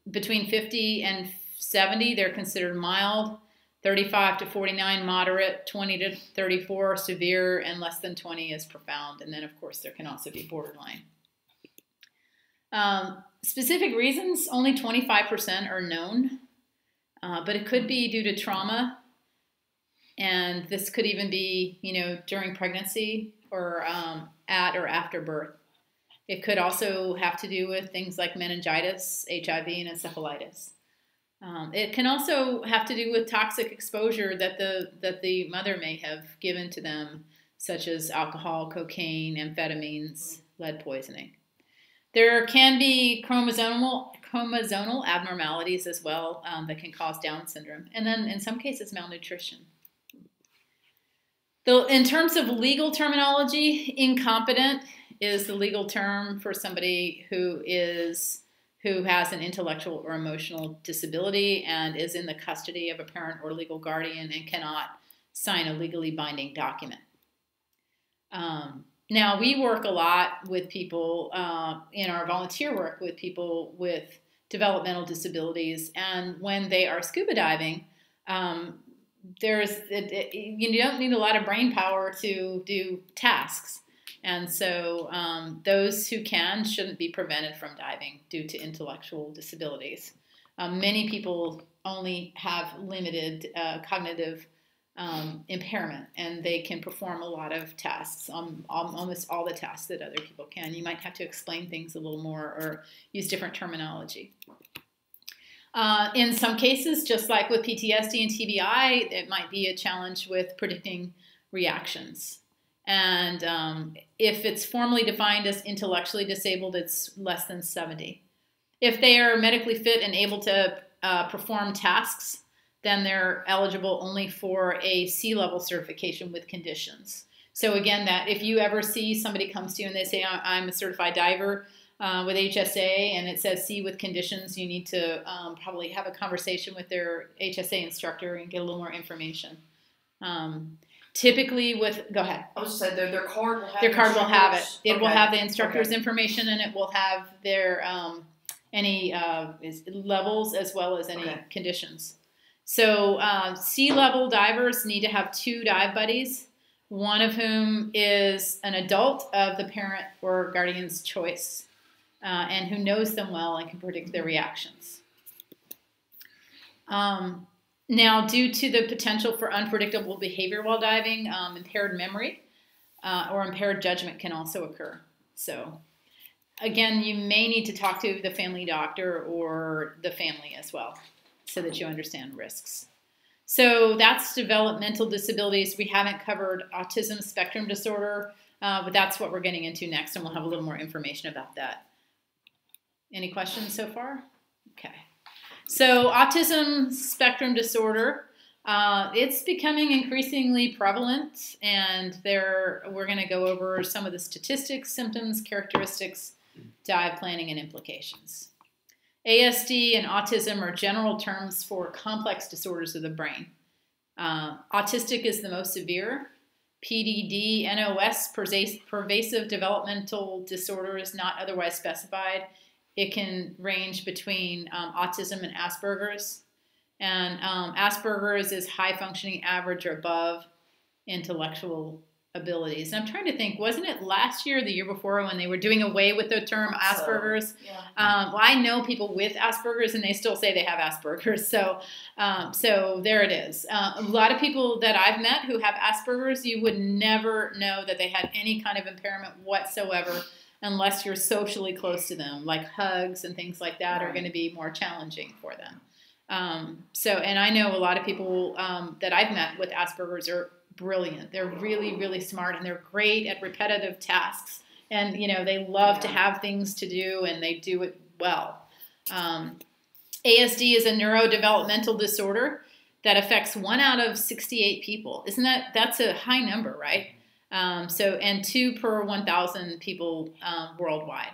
between 50 and 70, they're considered mild. 35 to 49, moderate. 20 to 34, severe. And less than 20 is profound. And then, of course, there can also be borderline. Specific reasons, only 25% are known. But it could be due to trauma. And this could even be, during pregnancy or at or after birth. It could also have to do with things like meningitis, HIV, and encephalitis. It can also have to do with toxic exposure that the mother may have given to them, such as alcohol, cocaine, amphetamines, lead poisoning. There can be chromosomal abnormalities as well that can cause Down syndrome, and then in some cases malnutrition. In terms of legal terminology, incompetent is the legal term for somebody who has an intellectual or emotional disability and is in the custody of a parent or legal guardian and cannot sign a legally binding document. Now, we work a lot with people in our volunteer work with people with developmental disabilities, and when they are scuba diving, you don't need a lot of brain power to do tasks. And so those who can shouldn't be prevented from diving due to intellectual disabilities. Many people only have limited cognitive impairment, and they can perform a lot of tasks, almost all the tasks that other people can. You might have to explain things a little more or use different terminology. In some cases, just like with PTSD and TBI, it might be a challenge with predicting reactions. And if it's formally defined as intellectually disabled, it's less than 70. If they are medically fit and able to perform tasks, then they're eligible only for a C-level certification with conditions. So again, that if you ever see somebody comes to you and they say, I'm a certified diver with HSA, and it says C with conditions, you need to probably have a conversation with their HSA instructor and get a little more information. Typically go ahead. I was just saying their card will have their card will have it. It will Okay. have the instructor's Okay. information, and it will have their any levels as well as any Okay. conditions. So C-level divers need to have 2 dive buddies, one of whom is an adult of the parent or guardian's choice, and who knows them well and can predict their reactions. Now, due to the potential for unpredictable behavior while diving, impaired memory or impaired judgment can also occur. So, again, you may need to talk to the family doctor or the family as well so that you understand risks. So that's developmental disabilities. We haven't covered autism spectrum disorder, but that's what we're getting into next, and we'll have a little more information about that. Any questions so far? Okay. So autism spectrum disorder, it's becoming increasingly prevalent, and we're going to go over some of the statistics, symptoms, characteristics, dive planning, and implications. ASD and autism are general terms for complex disorders of the brain. Autistic is the most severe. PDD, NOS, pervasive developmental disorder, is not otherwise specified. It can range between autism and Asperger's. And Asperger's is high functioning, average, or above intellectual abilities. And I'm trying to think, wasn't it last year or the year before when they were doing away with the term Asperger's? Yeah. Well, I know people with Asperger's, and they still say they have Asperger's. So there it is. A lot of people that I've met who have Asperger's, you would never know that they had any kind of impairment whatsoever unless you're socially close to them, like hugs and things like that are going to be more challenging for them. And I know a lot of people that I've met with Asperger's are brilliant. They're really, really smart, and they're great at repetitive tasks. And, they love to have things to do, and they do it well. ASD is a neurodevelopmental disorder that affects 1 out of 68 people. That's a high number, right? And 2 per 1,000 people worldwide.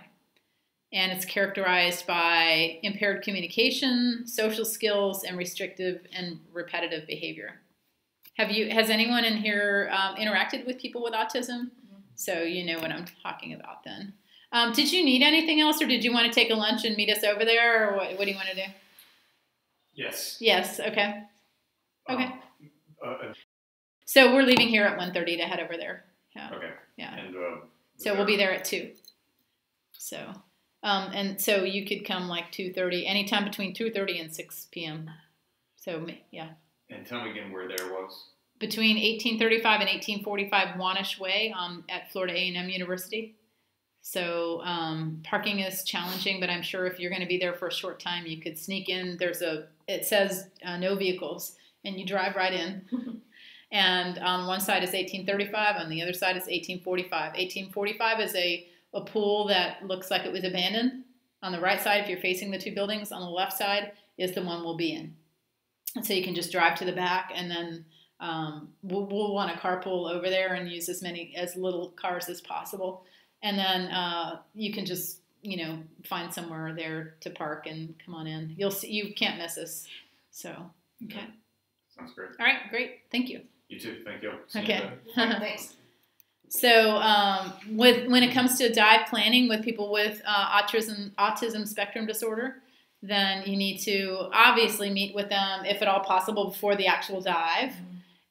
And it's characterized by impaired communication, social skills, and restrictive and repetitive behavior. Has anyone in here interacted with people with autism? Mm-hmm. So you know what I'm talking about then. Did you need anything else, or did you want to take a lunch and meet us over there, or what do you want to do? Yes. Yes, okay. Okay. So we're leaving here at 1:30 to head over there. Yeah. Okay. Yeah. And so we'll be there at 2. So, and so you could come like 2:30, anytime between 2:30 and 6 p.m. So, yeah. And tell me again where there was. Between 1835 and 1845 Wanish Way at Florida A&M University. So parking is challenging, but I'm sure if you're going to be there for a short time, you could sneak in. It says no vehicles, and you drive right in. And on one side is 1835, on the other side is 1845. 1845 is a pool that looks like it was abandoned. On the right side, if you're facing the 2 buildings, on the left side is the one we'll be in. And so you can just drive to the back, and then we'll want to carpool over there and use as little cars as possible. And then you can just, find somewhere there to park and come on in. You'll see, you can't miss us. So, okay. Sounds great. All right, great. Thank you. You too. Thank you. See Okay. you Thanks. So when it comes to dive planning with people with autism spectrum disorder, then you need to obviously meet with them, if at all possible, before the actual dive,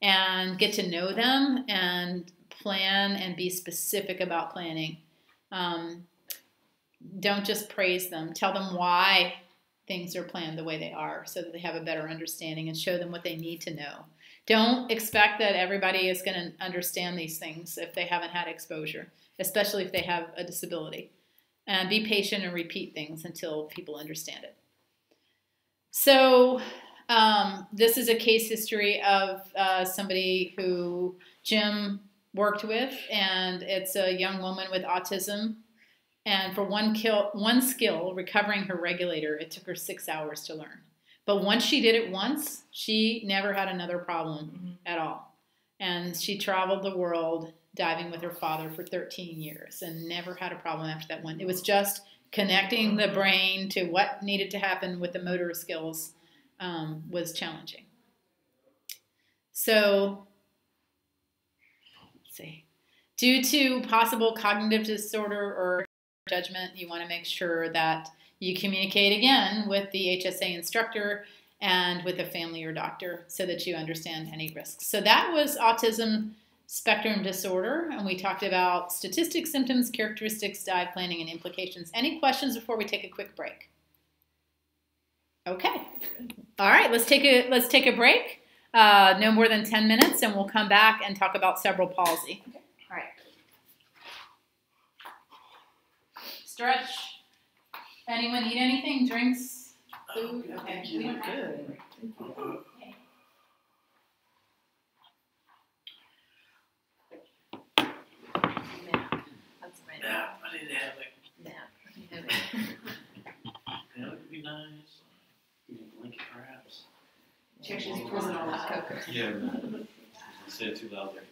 and get to know them and plan and be specific about planning. Don't just praise them. Tell them why things are planned the way they are so that they have a better understanding, and show them what they need to know. Don't expect that everybody is going to understand these things if they haven't had exposure, especially if they have a disability. And be patient and repeat things until people understand it. So this is a case history of somebody who Jim worked with, and it's a young woman with autism. And for one skill, recovering her regulator, it took her 6 hours to learn. But once she did it once, she never had another problem at all. And she traveled the world diving with her father for 13 years and never had a problem after that one. It was just connecting the brain to what needed to happen with the motor skills was challenging. So, let's see. Due to possible cognitive disorder or judgment, you want to make sure that you communicate again with the HSA instructor and with a family or doctor so that you understand any risks. So that was autism spectrum disorder, and we talked about statistics, symptoms, characteristics, dive planning, and implications. Any questions before we take a quick break? Okay. All right, let's take a break. No more than 10 minutes, and we'll come back and talk about cerebral palsy. Okay. All right. Stretch. Anyone need anything? Drinks? Food? Okay. We don't have to. Okay. That's right. Yeah, I didn't have it. Nap. Yeah, that would be nice. Blanket perhaps. She's prison all that coke. Yeah. Say it too loud there.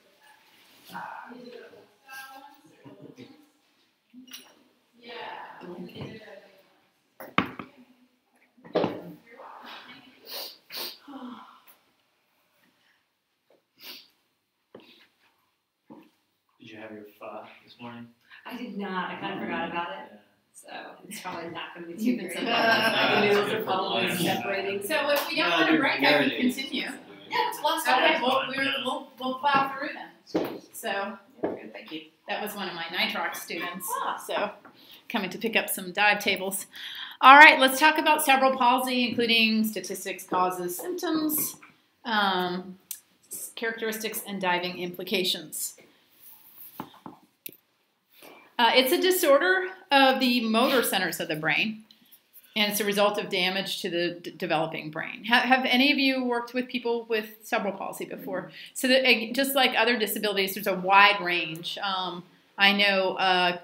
Did you have your pho this morning? I did not. I kind of forgot about it. Yeah. So it's probably not going to be You've too been great. so The noodles are probably Yeah. separating. So if we don't want to break, I can continue. Yeah, it's lots of Okay, time. we'll plow through then. So Good, thank you. that was one of my nitrox students. Ah. So coming to pick up some dive tables. All right, let's talk about cerebral palsy, including statistics, causes, symptoms, characteristics, and diving implications. It's a disorder of the motor centers of the brain, and it's a result of damage to the developing brain. Have any of you worked with people with cerebral palsy before? So that, just like other disabilities, there's a wide range. I know a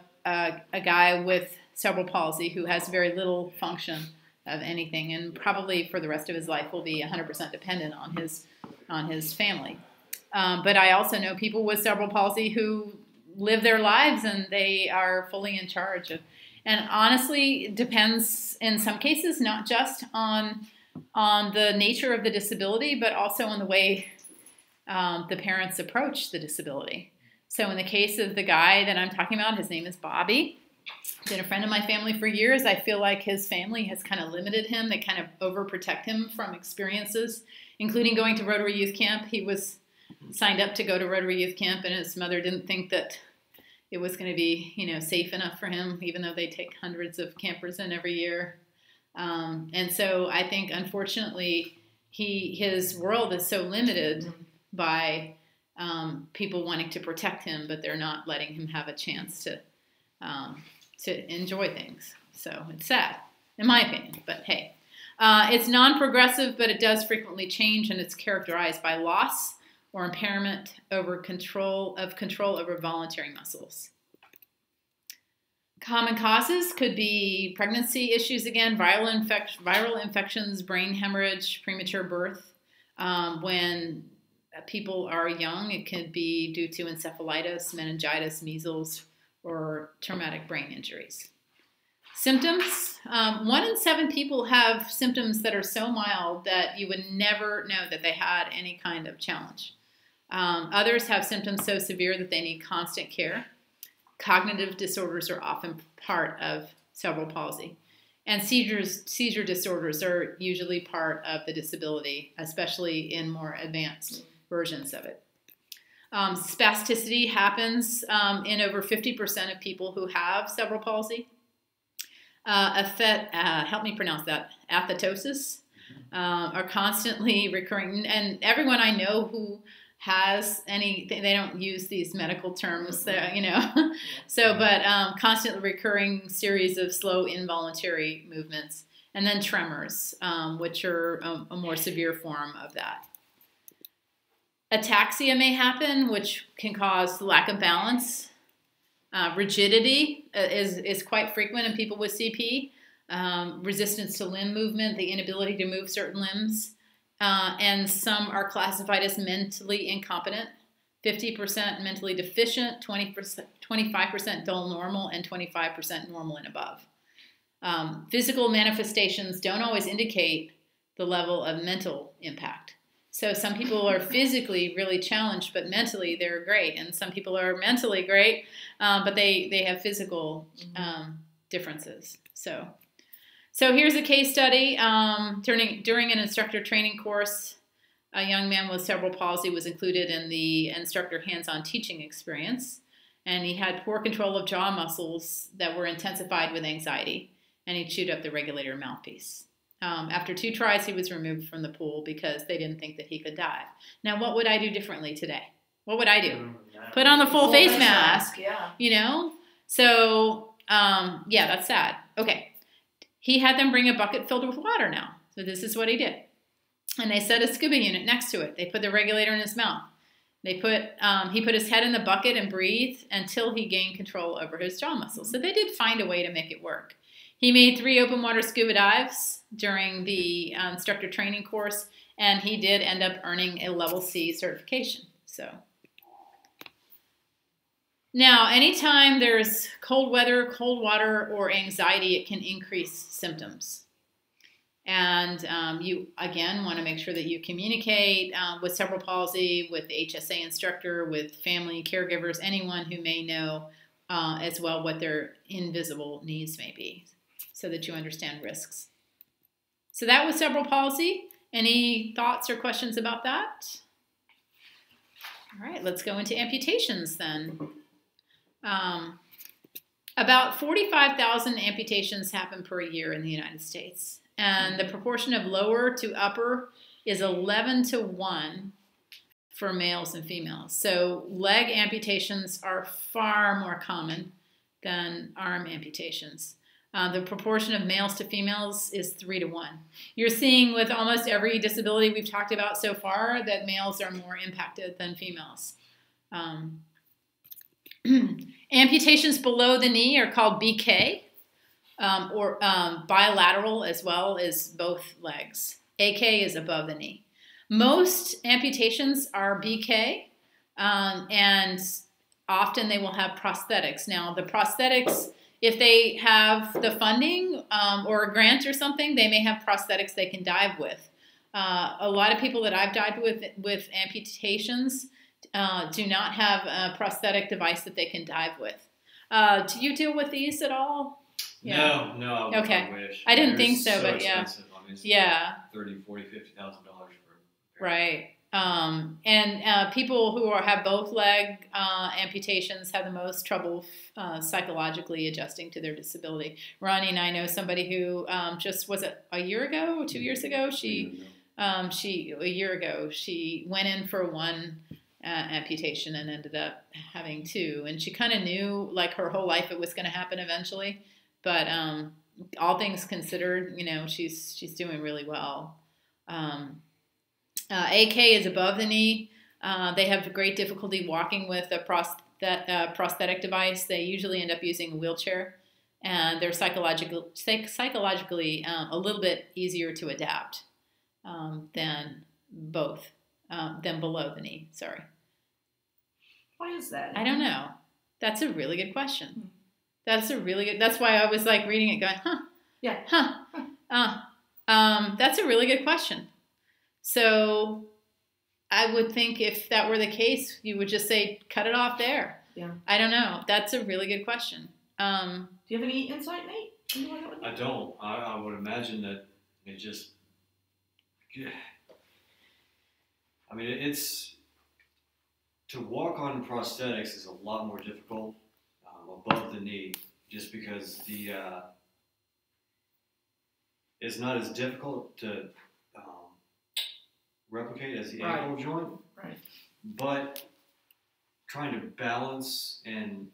guy with cerebral palsy who has very little function of anything, and probably for the rest of his life will be 100% dependent on his family. But I also know people with cerebral palsy who live their lives and they are fully in charge of. And honestly, it depends in some cases not just on the nature of the disability, but also on the way the parents approach the disability. So in the case of the guy that I'm talking about, his name is Bobby. Been a friend of my family for years. I feel like his family has kind of limited him. They kind of overprotect him from experiences, including going to Rotary Youth Camp. He was signed up to go to Rotary Youth Camp, and his mother didn't think that it was going to be, safe enough for him, even though they take hundreds of campers in every year. And so I think, unfortunately, his world is so limited by people wanting to protect him, but they're not letting him have a chance to enjoy things. So it's sad, in my opinion. But hey, it's non-progressive, but it does frequently change, and it's characterized by loss or impairment over control over voluntary muscles. Common causes could be pregnancy issues again, viral infections, brain hemorrhage, premature birth. When people are young, it could be due to encephalitis, meningitis, measles, or traumatic brain injuries. Symptoms. 1 in 7 people have symptoms that are so mild that you would never know that they had any kind of challenge. Others have symptoms so severe that they need constant care. Cognitive disorders are often part of cerebral palsy. And seizure disorders are usually part of the disability, especially in more advanced versions of it. Spasticity happens in over 50% of people who have cerebral palsy. Help me pronounce that, athetosis, are constantly recurring. And everyone I know who has they don't use these medical terms, but constantly recurring series of slow involuntary movements, and then tremors, which are a more severe form of that. Ataxia may happen, which can cause lack of balance. Rigidity is quite frequent in people with CP. Resistance to limb movement, the inability to move certain limbs. And some are classified as mentally incompetent. 50% mentally deficient, 25% dull normal, and 25% normal and above. Physical manifestations don't always indicate the level of mental impact. So some people are physically really challenged, but mentally they're great. And some people are mentally great, but they have physical differences. So here's a case study. During an instructor training course, a young man with cerebral palsy was included in the instructor hands-on teaching experience. And he had poor control of jaw muscles that were intensified with anxiety. And he chewed up the regulator mouthpiece. After 2 tries, he was removed from the pool because they didn't think that he could dive. Now, what would I do differently today? What would I do? Put on the full face mask. Yeah. You know? So, yeah, that's sad. Okay. He had them bring a bucket filled with water now. So this is what he did. And they set a scuba unit next to it. They put the regulator in his mouth. He put his head in the bucket and breathed until he gained control over his jaw muscles. So they did find a way to make it work. He made 3 open water scuba dives during the instructor training course, and he did end up earning a level C certification. So now, anytime there's cold weather, cold water, or anxiety, it can increase symptoms. And you, again, want to make sure that you communicate with cerebral palsy, with the HSA instructor, with family caregivers, anyone who may know as well what their invisible needs may be, so that you understand risks. So that was cerebral palsy. Any thoughts or questions about that? All right, let's go into amputations then. About 45,000 amputations happen per year in the United States. And the proportion of lower to upper is 11 to 1 for males and females. So leg amputations are far more common than arm amputations. The proportion of males to females is 3 to 1. You're seeing with almost every disability we've talked about so far that males are more impacted than females. Amputations below the knee are called BK. Or bilateral as well as both legs. AK is above the knee. Most amputations are BK, and often they will have prosthetics. Now, the prosthetics, if they have the funding or a grant or something, they may have prosthetics they can dive with. A lot of people that I've dived with amputations do not have a prosthetic device that they can dive with. Do you deal with these at all? Yeah. No. Okay. I wish. I didn't think so, but yeah. Expensive. I mean, it's yeah. $30,000, $40,000, $50,000 for. Right. And people who have both leg amputations have the most trouble psychologically adjusting to their disability. Ronnie and I know somebody who just, was it a year ago or 2 years ago? A year ago, she went in for one amputation and ended up having 2. And she kind of knew, like, her whole life it was going to happen eventually. But all things considered, you know, she's doing really well. AK is above the knee. They have great difficulty walking with a prosthetic device. They usually end up using a wheelchair, and they're psychologically a little bit easier to adapt than below the knee. Sorry. Why is that? I don't know. That's a really good question. That's why I was like reading it going, huh? Yeah. That's a really good question. So I would think if that were the case, you would just say, cut it off there. Yeah. I don't know. That's a really good question. Do you have any insight, Nate? I don't. I would imagine that it just, I mean, it's, to walk on prosthetics is a lot more difficult above the knee, just because it's not as difficult to replicate as the ankle joint. Right. But trying to balance, and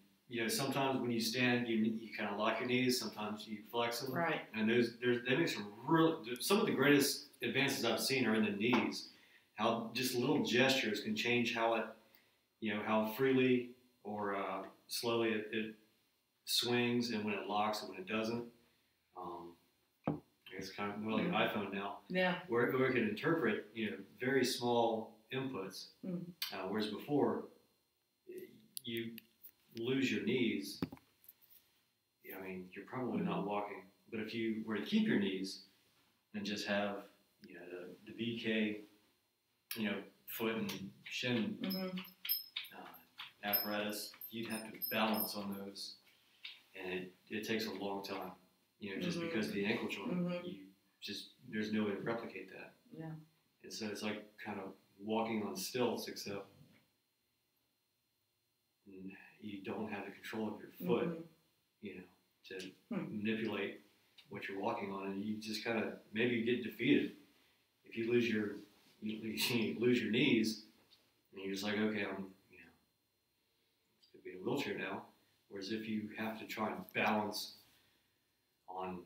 sometimes when you stand, you kind of lock your knees. Sometimes you flex them. Right. And they make some of the greatest advances I've seen are in the knees. How just little gestures can change how freely or slowly it swings, and when it locks and when it doesn't. It's kind of more like an iPhone now, where it can interpret very small inputs, whereas before you lose your knees. I mean, you're probably not walking, but if you were to keep your knees and just have the VK, foot and shin apparatus, you'd have to balance on those, and it takes a long time. Just because of the ankle joint, there's no way to replicate that. Yeah. And so it's like kind of walking on stilts, except you don't have the control of your foot, to manipulate what you're walking on, and you just kind of maybe get defeated if you lose your knees, and you're just like, okay, I'm it's gonna be in a wheelchair now. Whereas if you have to try and balance on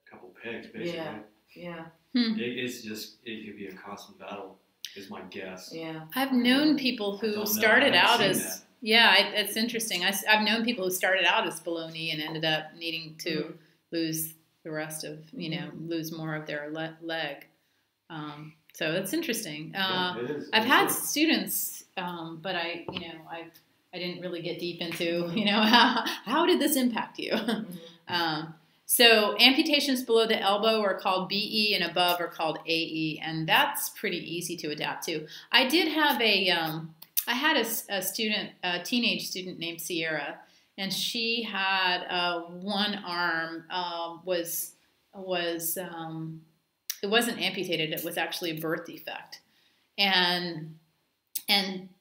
a couple pegs, basically. Yeah. It could be a constant battle, is my guess. Yeah. I've known people who started out as, it's interesting. I've known people who started out as below knee and ended up needing to lose the rest of, lose more of their leg. So it's interesting. It is. I've had students, but I didn't really get deep into, how did this impact you? So amputations below the elbow are called BE and above are called AE, and that's pretty easy to adapt to. I did have I had a student, a teenage student named Sierra, and she had one arm it wasn't amputated, it was actually a birth defect. And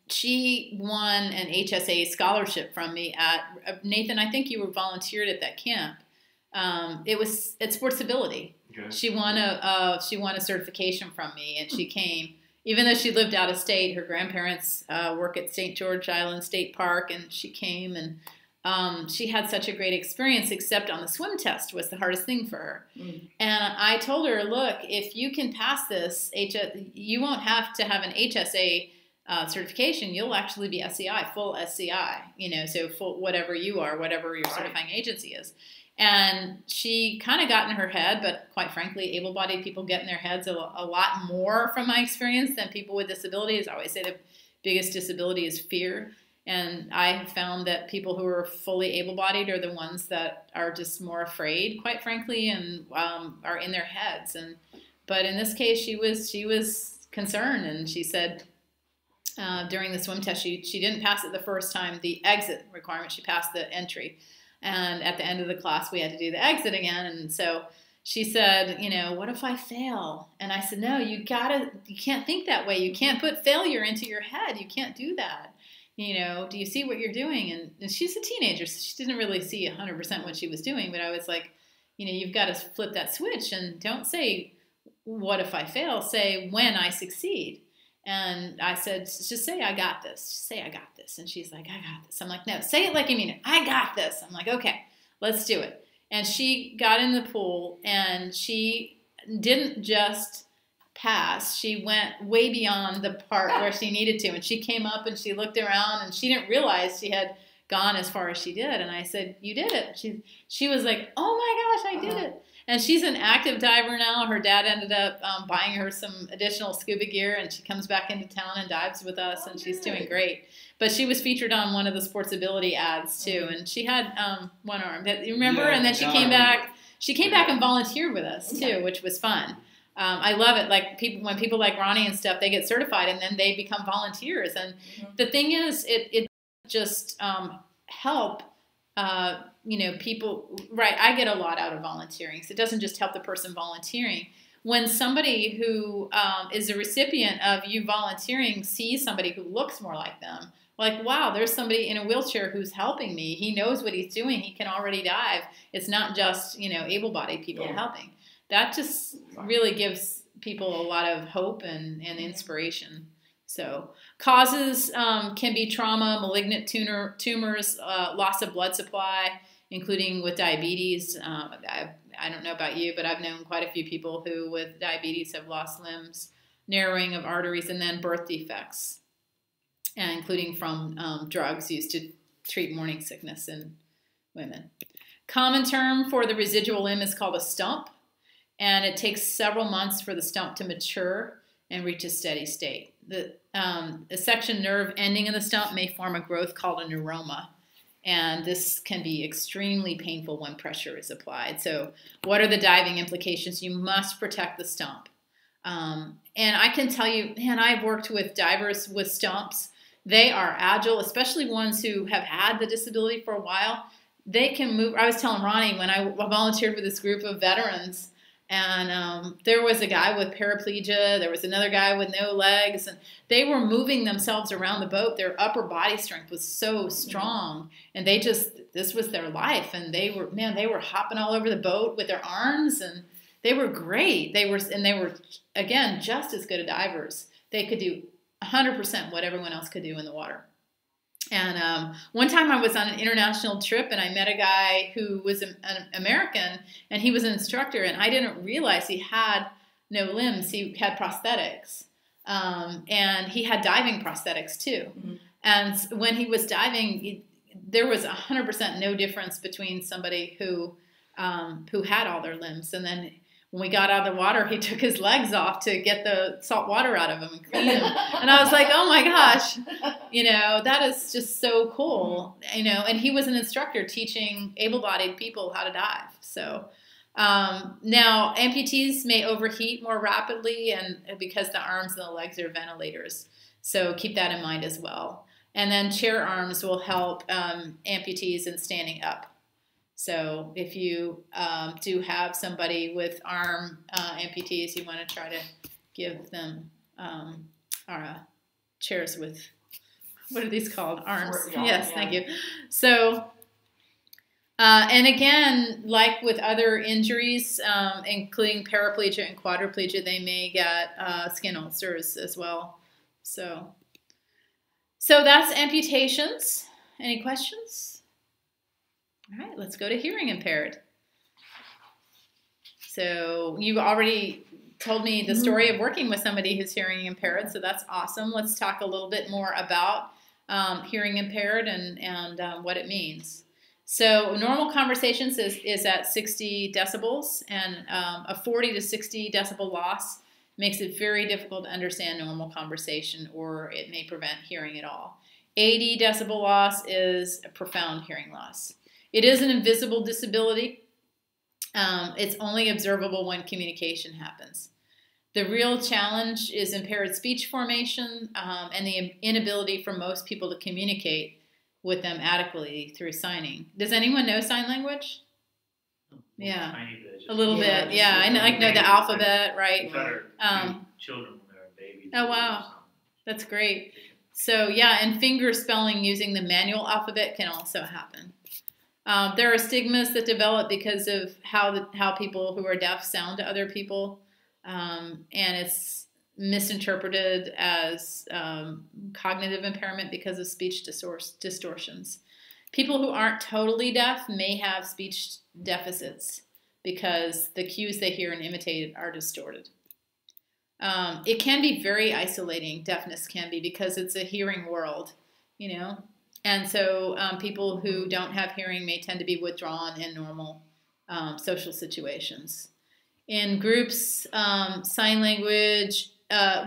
she won an HSA scholarship from me at, Nathan, I think you were volunteered at that camp. It was at Sportsability. Okay. She won a certification from me, and she came, even though she lived out of state. Her grandparents work at St. George Island State Park, and she came, and she had such a great experience, except on the swim test was the hardest thing for her. And I told her, look, if you can pass this, you won't have to have an HSA certification. You'll actually be SCI, full SCI, so full whatever you are, whatever your certifying agency is. And she kind of got in her head, but quite frankly, able-bodied people get in their heads a lot more from my experience than people with disabilities. I always say the biggest disability is fear. And I have found that people who are fully able-bodied are the ones that are just more afraid, quite frankly, and are in their heads. But in this case, she was concerned, and she said during the swim test, she didn't pass it the first time, the exit requirement. She passed the entry. And at the end of the class, we had to do the exit again. And so she said, what if I fail? And I said, no, you can't think that way. You can't put failure into your head. You can't do that. Do you see what you're doing? And she's a teenager, so she didn't really see 100% what she was doing. But I was like, you've got to flip that switch and don't say, what if I fail? Say, when I succeed. And I said, just say, I got this. Just say, I got this. And she's like, I got this. I'm like, no, say it like you mean it. I got this. I'm like, okay, let's do it. And she got in the pool, and she didn't just pass. She went way beyond the part where she needed to. And she came up and she looked around, and she didn't realize she had gone as far as she did. And I said, you did it. She was like, oh my gosh, I did it. And she's an active diver now. Her dad ended up buying her some additional scuba gear, and she comes back into town and dives with us, and she's doing great. But she was featured on one of the Sportsability ads too, and she had one arm. You remember? Yeah, and then she came back. She came back and volunteered with us too, which was fun. I love it. Like when people like Ronnie and stuff, they get certified and then they become volunteers. And the thing is, it just help. People, right, I get a lot out of volunteering. So it doesn't just help the person volunteering. When somebody who is a recipient of you volunteering sees somebody who looks more like them, like, wow, there's somebody in a wheelchair who's helping me. He knows what he's doing. He can already dive. It's not just, able-bodied people helping. That just really gives people a lot of hope and inspiration. So causes can be trauma, malignant tumors, loss of blood supply, including with diabetes. I don't know about you, but I've known quite a few people who with diabetes have lost limbs, narrowing of arteries, and then birth defects. and including from drugs used to treat morning sickness in women. Common term for the residual limb is called a stump, and it takes several months for the stump to mature and reach a steady state. The section nerve ending in the stump may form a growth called a neuroma, and this can be extremely painful when pressure is applied. So what are the diving implications? You must protect the stump. And I can tell you, man, I've worked with divers with stumps. They are agile, especially ones who have had the disability for a while. They can move. I was telling Ronnie when I volunteered with this group of veterans, and there was a guy with paraplegia. There was another guy with no legs, and they were moving themselves around the boat. Their upper body strength was so strong, and this was their life. And they were hopping all over the boat with their arms, and they were great. They were again just as good at divers. They could do 100% what everyone else could do in the water. And one time I was on an international trip, and I met a guy who was an American, and he was an instructor, and I didn't realize he had no limbs. He had prosthetics, and he had diving prosthetics too. Mm-hmm. And when he was diving, there was 100% no difference between somebody who had all their limbs, and then when we got out of the water, he took his legs off to get the salt water out of him and clean him. And I was like, oh my gosh, that is just so cool, and he was an instructor teaching able-bodied people how to dive. So now amputees may overheat more rapidly and because the arms and the legs are ventilators. So keep that in mind as well. And then chair arms will help amputees in standing up. So if you do have somebody with arm amputees, you want to try to give them chairs with, what are these called? Arms. Yes, thank you. So, and again, like with other injuries, including paraplegia and quadriplegia, they may get skin ulcers as well. So that's amputations. Any questions? All right, let's go to hearing impaired. So you already told me the story of working with somebody who's hearing impaired, so that's awesome. Let's talk a little bit more about hearing impaired and what it means. So normal conversations is at 60 decibels, and a 40 to 60 decibel loss makes it very difficult to understand normal conversation, or it may prevent hearing at all. 80 decibel loss is a profound hearing loss. It is an invisible disability. It's only observable when communication happens. The real challenge is impaired speech formation and the inability for most people to communicate with them adequately through signing. Does anyone know sign language? Yeah, a little bit. Yeah, I know the alphabet, right? Children when they're babies. Oh wow, that's great. So yeah, and finger spelling using the manual alphabet can also happen. There are stigmas that develop because of how people who are deaf sound to other people, and it's misinterpreted as cognitive impairment because of speech distortions. People who aren't totally deaf may have speech deficits because the cues they hear and imitate are distorted. It can be very isolating, deafness can be, because it's a hearing world, And so people who don't have hearing may tend to be withdrawn in normal social situations. In groups, sign language,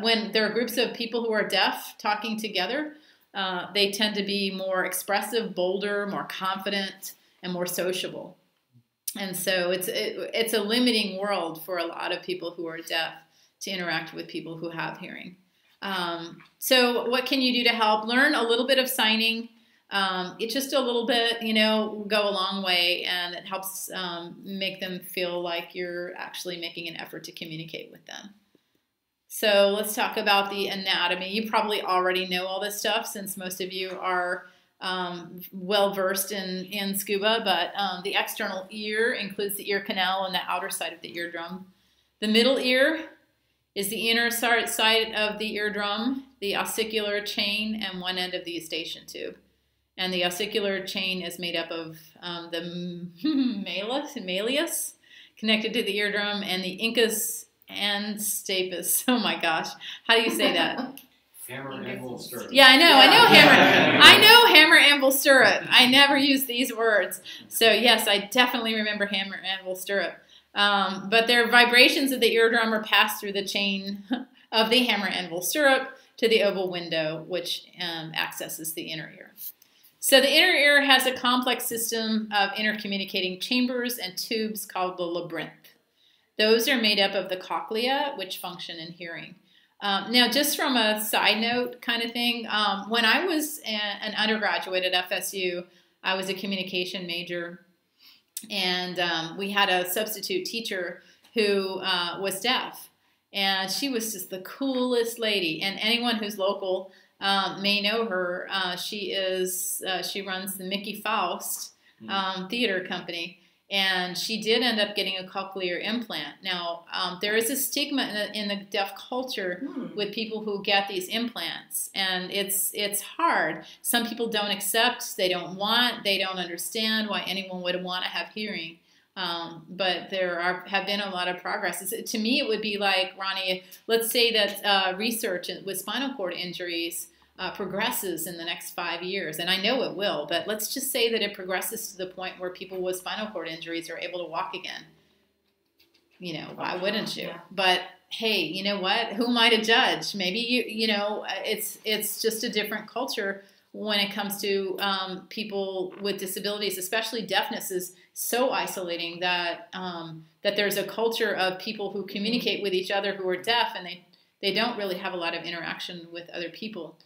when there are groups of people who are deaf talking together, they tend to be more expressive, bolder, more confident, and more sociable. And so it's a limiting world for a lot of people who are deaf to interact with people who have hearing. So what can you do to help? Learn a little bit of signing. It's just a little bit, go a long way, and it helps make them feel like you're actually making an effort to communicate with them. So let's talk about the anatomy. You probably already know all this stuff since most of you are well-versed in scuba, but the external ear includes the ear canal and the outer side of the eardrum. The middle ear is the inner side of the eardrum, the ossicular chain, and one end of the eustachian tube. And the ossicular chain is made up of the malleus, connected to the eardrum, and the incus and stapes. Oh my gosh, how do you say that? Hammer, anvil, stirrup. Yeah, I know hammer. I know hammer, anvil, stirrup. I never use these words. So yes, I definitely remember hammer, anvil, stirrup. But their vibrations of the eardrum are passed through the chain of the hammer, anvil, stirrup to the oval window, which accesses the inner ear. So the inner ear has a complex system of intercommunicating chambers and tubes called the labyrinth. Those are made up of the cochlea, which function in hearing. Now, just from a side note kind of thing, when I was an undergraduate at FSU, I was a communication major, and we had a substitute teacher who was deaf, and she was just the coolest lady. And anyone who's local may know her. She runs the Mickey Faust theater company. And she did end up getting a cochlear implant. Now, there is a stigma in the deaf culture with people who get these implants, and it's hard. Some people don't accept, they don't understand why anyone would want to have hearing. But there have been a lot of progress. To me, it would be like, Ronnie, let's say that research with spinal cord injuries progresses in the next 5 years, and I know it will, but let's just say that it progresses to the point where people with spinal cord injuries are able to walk again. You know, why wouldn't you? Yeah. But hey, you know what? Who am I to judge? Maybe it's just a different culture when it comes to people with disabilities, especially deafness is so isolating that that there's a culture of people who communicate with each other who are deaf, and they don't really have a lot of interaction with other people.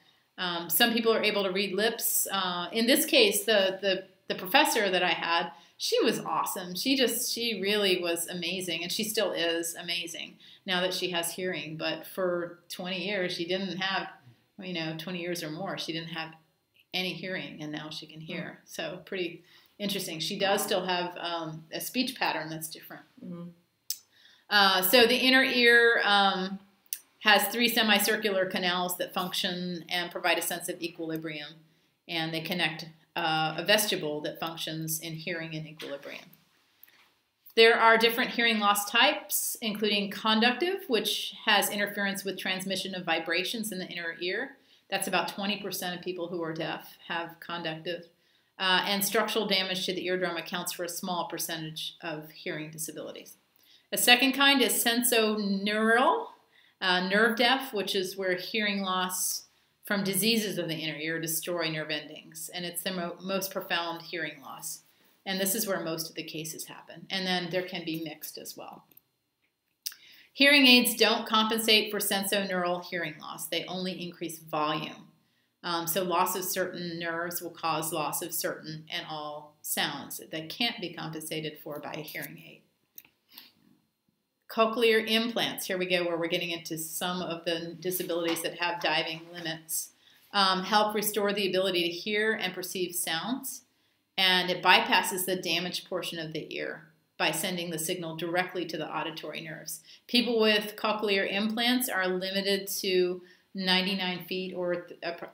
Some people are able to read lips. In this case, the professor that I had, she was awesome. She really was amazing, and she still is amazing now that she has hearing. But for 20 years, she didn't have, 20 years or more, she didn't have any hearing, and now she can hear. So pretty interesting. She does still have a speech pattern that's different. Mm-hmm. So the inner ear has 3 semicircular canals that function and provide a sense of equilibrium, and they connect a vestibule that functions in hearing and equilibrium. There are different hearing loss types, including conductive, which has interference with transmission of vibrations in the inner ear. That's about 20% of people who are deaf have conductive. And structural damage to the eardrum accounts for a small percentage of hearing disabilities. A second kind is sensorineural, nerve deaf, which is where hearing loss from diseases of the inner ear destroy nerve endings, and it's the most profound hearing loss. And this is where most of the cases happen. And then there can be mixed as well. Hearing aids don't compensate for sensorineural hearing loss. They only increase volume. So loss of certain nerves will cause loss of certain and all sounds that can't be compensated for by a hearing aid. Cochlear implants, here we go, where we're getting into some of the disabilities that have diving limits, help restore the ability to hear and perceive sounds, and it bypasses the damaged portion of the ear by sending the signal directly to the auditory nerves. People with cochlear implants are limited to 99 feet or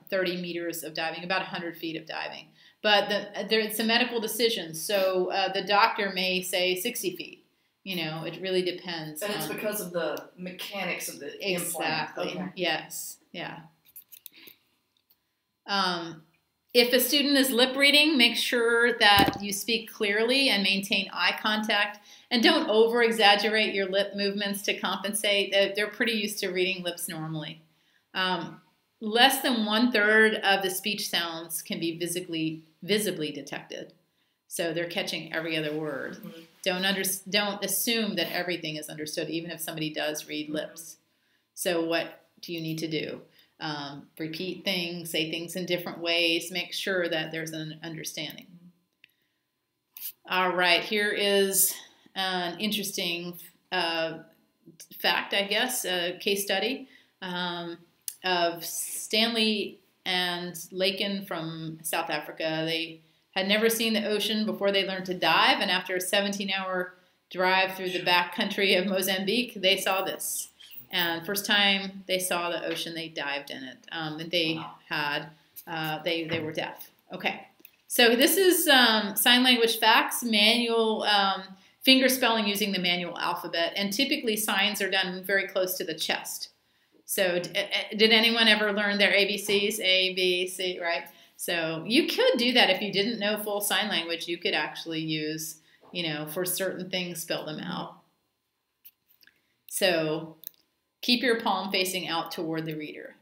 30 meters of diving, about 100 feet of diving. But it's a medical decision, so the doctor may say 60 feet. It really depends. And it's because of the mechanics of the implant. Exactly. Okay. Yes. Yeah. If a student is lip reading, make sure that you speak clearly and maintain eye contact. And don't over-exaggerate your lip movements to compensate. They're pretty used to reading lips normally. Less than 1/3 of the speech sounds can be visibly detected. So they're catching every other word. Mm-hmm. Don't assume that everything is understood, even if somebody does read lips. So what do you need to do? Repeat things, say things in different ways, make sure that there's an understanding. All right, here is an interesting fact, I guess, a case study of Stanley and Lakin from South Africa. They had never seen the ocean before they learned to dive, and after a 17-hour drive through the backcountry of Mozambique, they saw this. And first time they saw the ocean, they dived in it. And they were deaf. Okay, so this is sign language facts, manual finger spelling using the manual alphabet, and typically signs are done very close to the chest. So did anyone ever learn their ABCs? A, B, C, right? So you could do that if you didn't know full sign language. You could actually use, for certain things, spell them out. So keep your palm facing out toward the reader.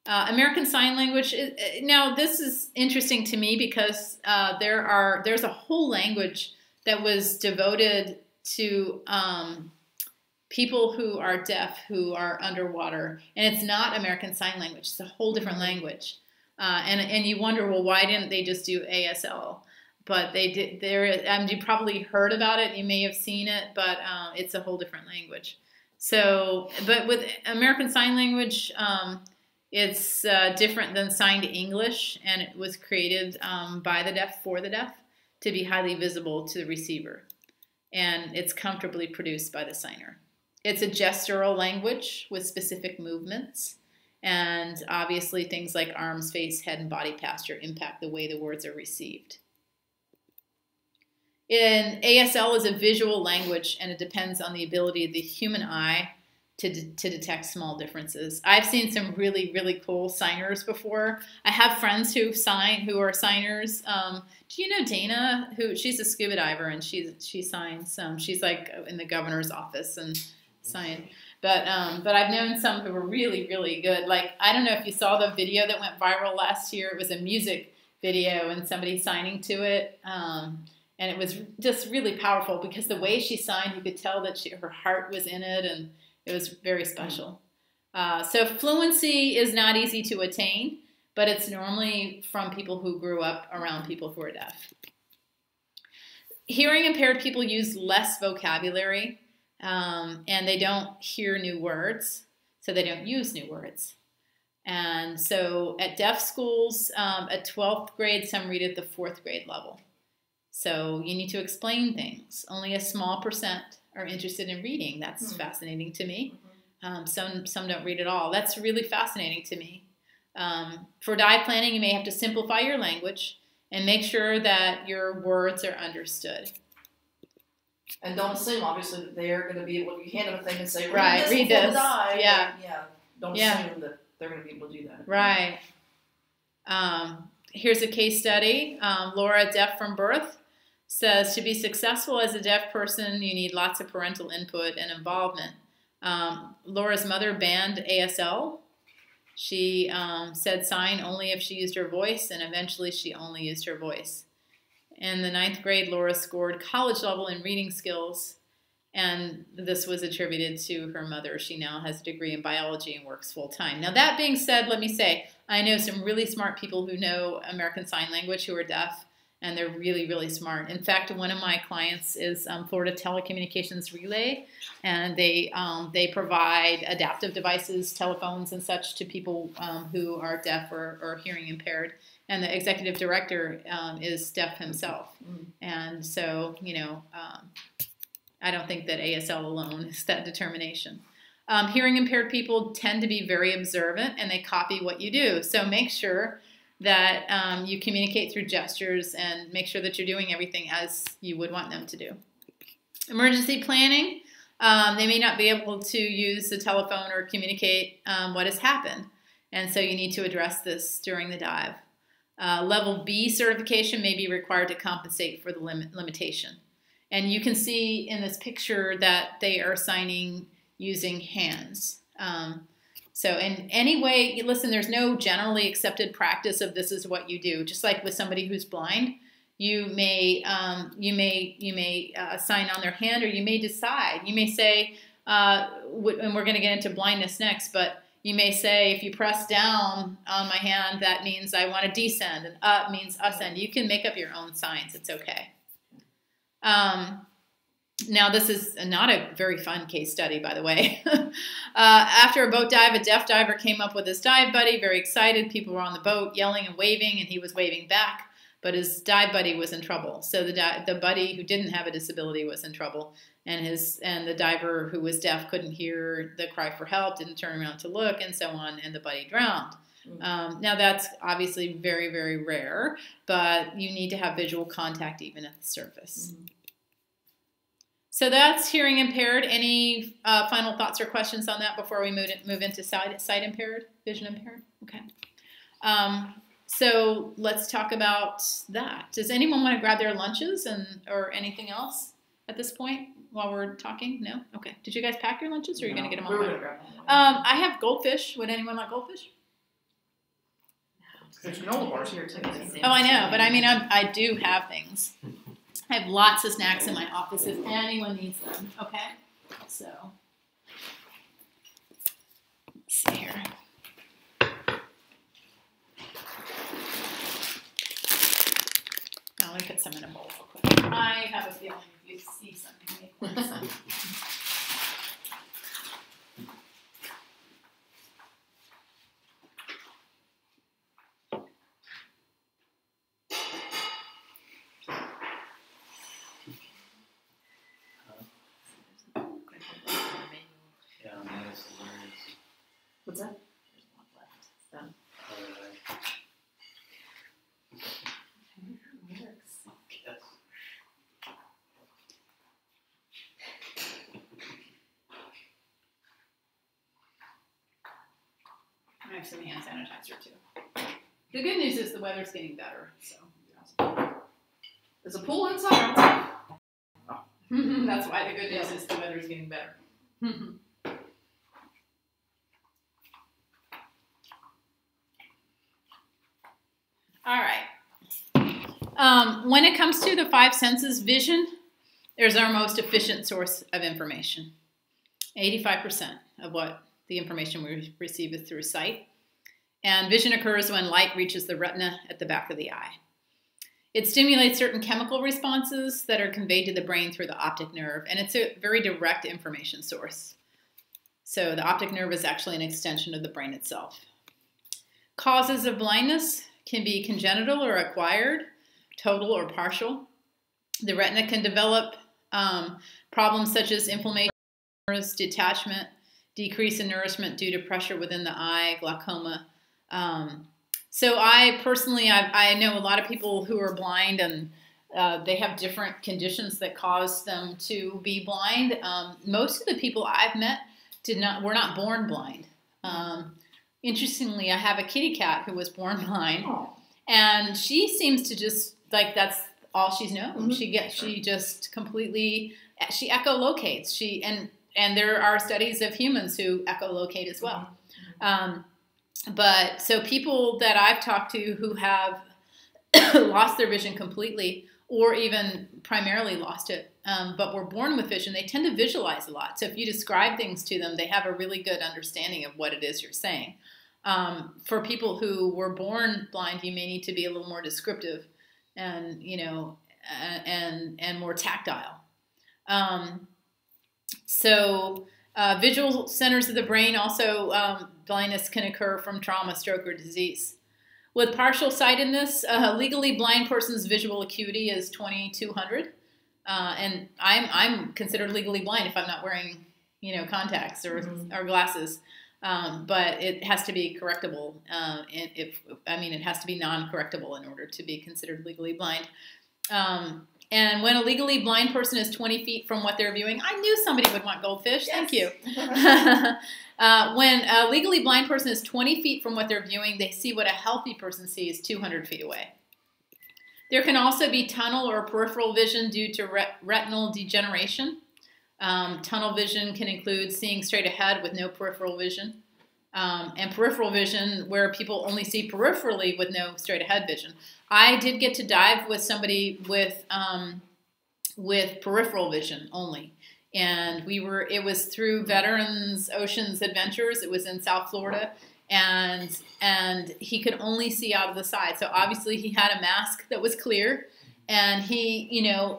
American Sign Language. Now, this is interesting to me because there's a whole language that was devoted to people who are deaf, who are underwater, and it's not American Sign Language. It's a whole different language, and you wonder, well, why didn't they just do ASL? But they did. You probably heard about it. You may have seen it, but it's a whole different language. So, but with American Sign Language, it's different than signed English, and it was created by the deaf for the deaf to be highly visible to the receiver, and it's comfortably produced by the signer. It's a gestural language with specific movements, and obviously things like arms, face, head, and body posture impact the way the words are received. ASL is a visual language, and it depends on the ability of the human eye to detect small differences. I've seen some really, really cool signers before. I have friends who are signers. Do you know Dana? She's a scuba diver, and she signs. She's like in the governor's office and sign. But I've known some who were really, really good. Like, I don't know if you saw the video that went viral last year. It was a music video and somebody signing to it. And it was just really powerful because the way she signed, you could tell that her heart was in it, and it was very special. So fluency is not easy to attain, but it's normally from people who grew up around people who are deaf. Hearing impaired people use less vocabulary, and they don't hear new words, so they don't use new words. And so at deaf schools, at 12th grade, some read at the 4th grade level. So you need to explain things. Only a small percent are interested in reading. That's fascinating to me. Some don't read at all. That's really fascinating to me. For dive planning, you may have to simplify your language and make sure that your words are understood. And don't assume, obviously, that they're going to be able to hand them a thing and say, read this. Dive. Yeah. Don't assume that they're going to be able to do that. Right. Here's a case study. Laura, deaf from birth, says to be successful as a deaf person, you need lots of parental input and involvement. Laura's mother banned ASL. She said sign only if she used her voice, and eventually she only used her voice. In the 9th grade, Laura scored college level in reading skills, and this was attributed to her mother. She now has a degree in biology and works full-time. Now, that being said, let me say, I know some really smart people who know American Sign Language who are deaf, and they're really, really smart. In fact, one of my clients is Florida Telecommunications Relay, and they provide adaptive devices, telephones, and such to people who are deaf or hearing impaired. And the executive director is deaf himself. And so, I don't think that ASL alone is that determination. Hearing impaired people tend to be very observant, and they copy what you do. So make sure that you communicate through gestures and make sure that you're doing everything as you would want them to do. Emergency planning. They may not be able to use the telephone or communicate what has happened. And so you need to address this during the dive. Level B certification may be required to compensate for the limitation. And you can see in this picture that they are signing using hands. So in any way, listen, there's no generally accepted practice of this is what you do. Just like with somebody who's blind, you may sign on their hand, or you may decide. You may say, and we're going to get into blindness next, but you may say, if you press down on my hand, that means I want to descend, and up means ascend. You can make up your own signs. It's okay. Now, this is not a very fun case study, by the way. After a boat dive, a deaf diver came up with his dive buddy, very excited. People were on the boat yelling and waving, and he was waving back, but his dive buddy was in trouble. So the buddy who didn't have a disability was in trouble, and the diver who was deaf couldn't hear the cry for help, didn't turn around to look, and so on, and the buddy drowned. Now, that's obviously very, very rare, but you need to have visual contact even at the surface. So that's hearing impaired. Any final thoughts or questions on that before we move into sight impaired, vision impaired? Okay. So let's talk about that. Does anyone want to grab their lunches or anything else at this point while we're talking? No? Okay. Did you guys pack your lunches or are you going to get them on? We were going to grab them. I have goldfish. Would anyone like goldfish? There's granola bars here too. Oh, I know, but I mean, I do have things. I have lots of snacks in my office if anyone needs them. Okay, so let's see here. Now let me put some in a bowl real quick. I have a feeling if you see something, make one. What's that? There's one left. It's done. I have some hand sanitizer too. The good news is the weather's getting better, so. There's a pool inside. That's why the good news is the weather's getting better. All right. When it comes to the five senses, vision is our most efficient source of information. 85% of what the information we receive is through sight. And vision occurs when light reaches the retina at the back of the eye. It stimulates certain chemical responses that are conveyed to the brain through the optic nerve, and it's a very direct information source. So the optic nerve is actually an extension of the brain itself. Causes of blindness can be congenital or acquired, total or partial. The retina can develop problems such as inflammation, detachment, decrease in nourishment due to pressure within the eye, glaucoma. So I personally, I know a lot of people who are blind and they have different conditions that cause them to be blind. Most of the people I've met were not born blind. Interestingly, I have a kitty cat who was born blind, and she seems to just that's all she's known. Mm-hmm. She just completely she echolocates. And there are studies of humans who echolocate as well. But so people that I've talked to who have lost their vision completely, or even primarily lost it, but were born with vision, they tend to visualize a lot. So if you describe things to them, they have a really good understanding of what it is you're saying. For people who were born blind, you may need to be a little more descriptive and, and more tactile. Visual centers of the brain also, blindness can occur from trauma, stroke, or disease. With partial sightedness, a legally blind person's visual acuity is 2200. And I'm considered legally blind if I'm not wearing, contacts or glasses. But it has to be correctable. It has to be non-correctable in order to be considered legally blind. And when a legally blind person is 20 feet from what they're viewing, I knew somebody would want goldfish. Yes. Thank you. When a legally blind person is 20 feet from what they're viewing, they see what a healthy person sees 200 feet away. There can also be tunnel or peripheral vision due to retinal degeneration. Tunnel vision can include seeing straight ahead with no peripheral vision. And peripheral vision where people only see peripherally with no straight ahead vision. I did get to dive with somebody with peripheral vision only. And it was through Veterans Oceans Adventures. It was in South Florida. And he could only see out of the side. So obviously he had a mask that was clear. And he,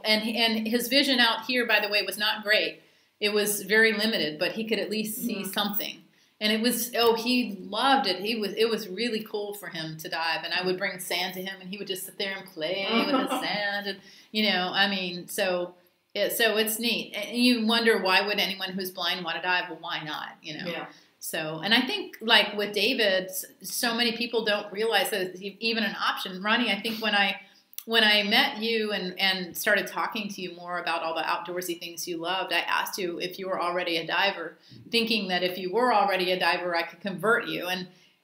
and his vision out here, by the way, was not great. It was very limited, but he could at least see something. And it was, he loved it. It was really cool for him to dive. And I would bring sand to him, and he would just sit there and play with the sand. And, so it's neat. And you wonder, why would anyone who's blind want to dive? Well, why not, Yeah. So, and I think, like with David, so many people don't realize that it's even an option. Ronnie, I think when I when I met you and started talking to you more about all the outdoorsy things you loved, I asked you if you were already a diver, thinking that if you were already a diver, I could convert you.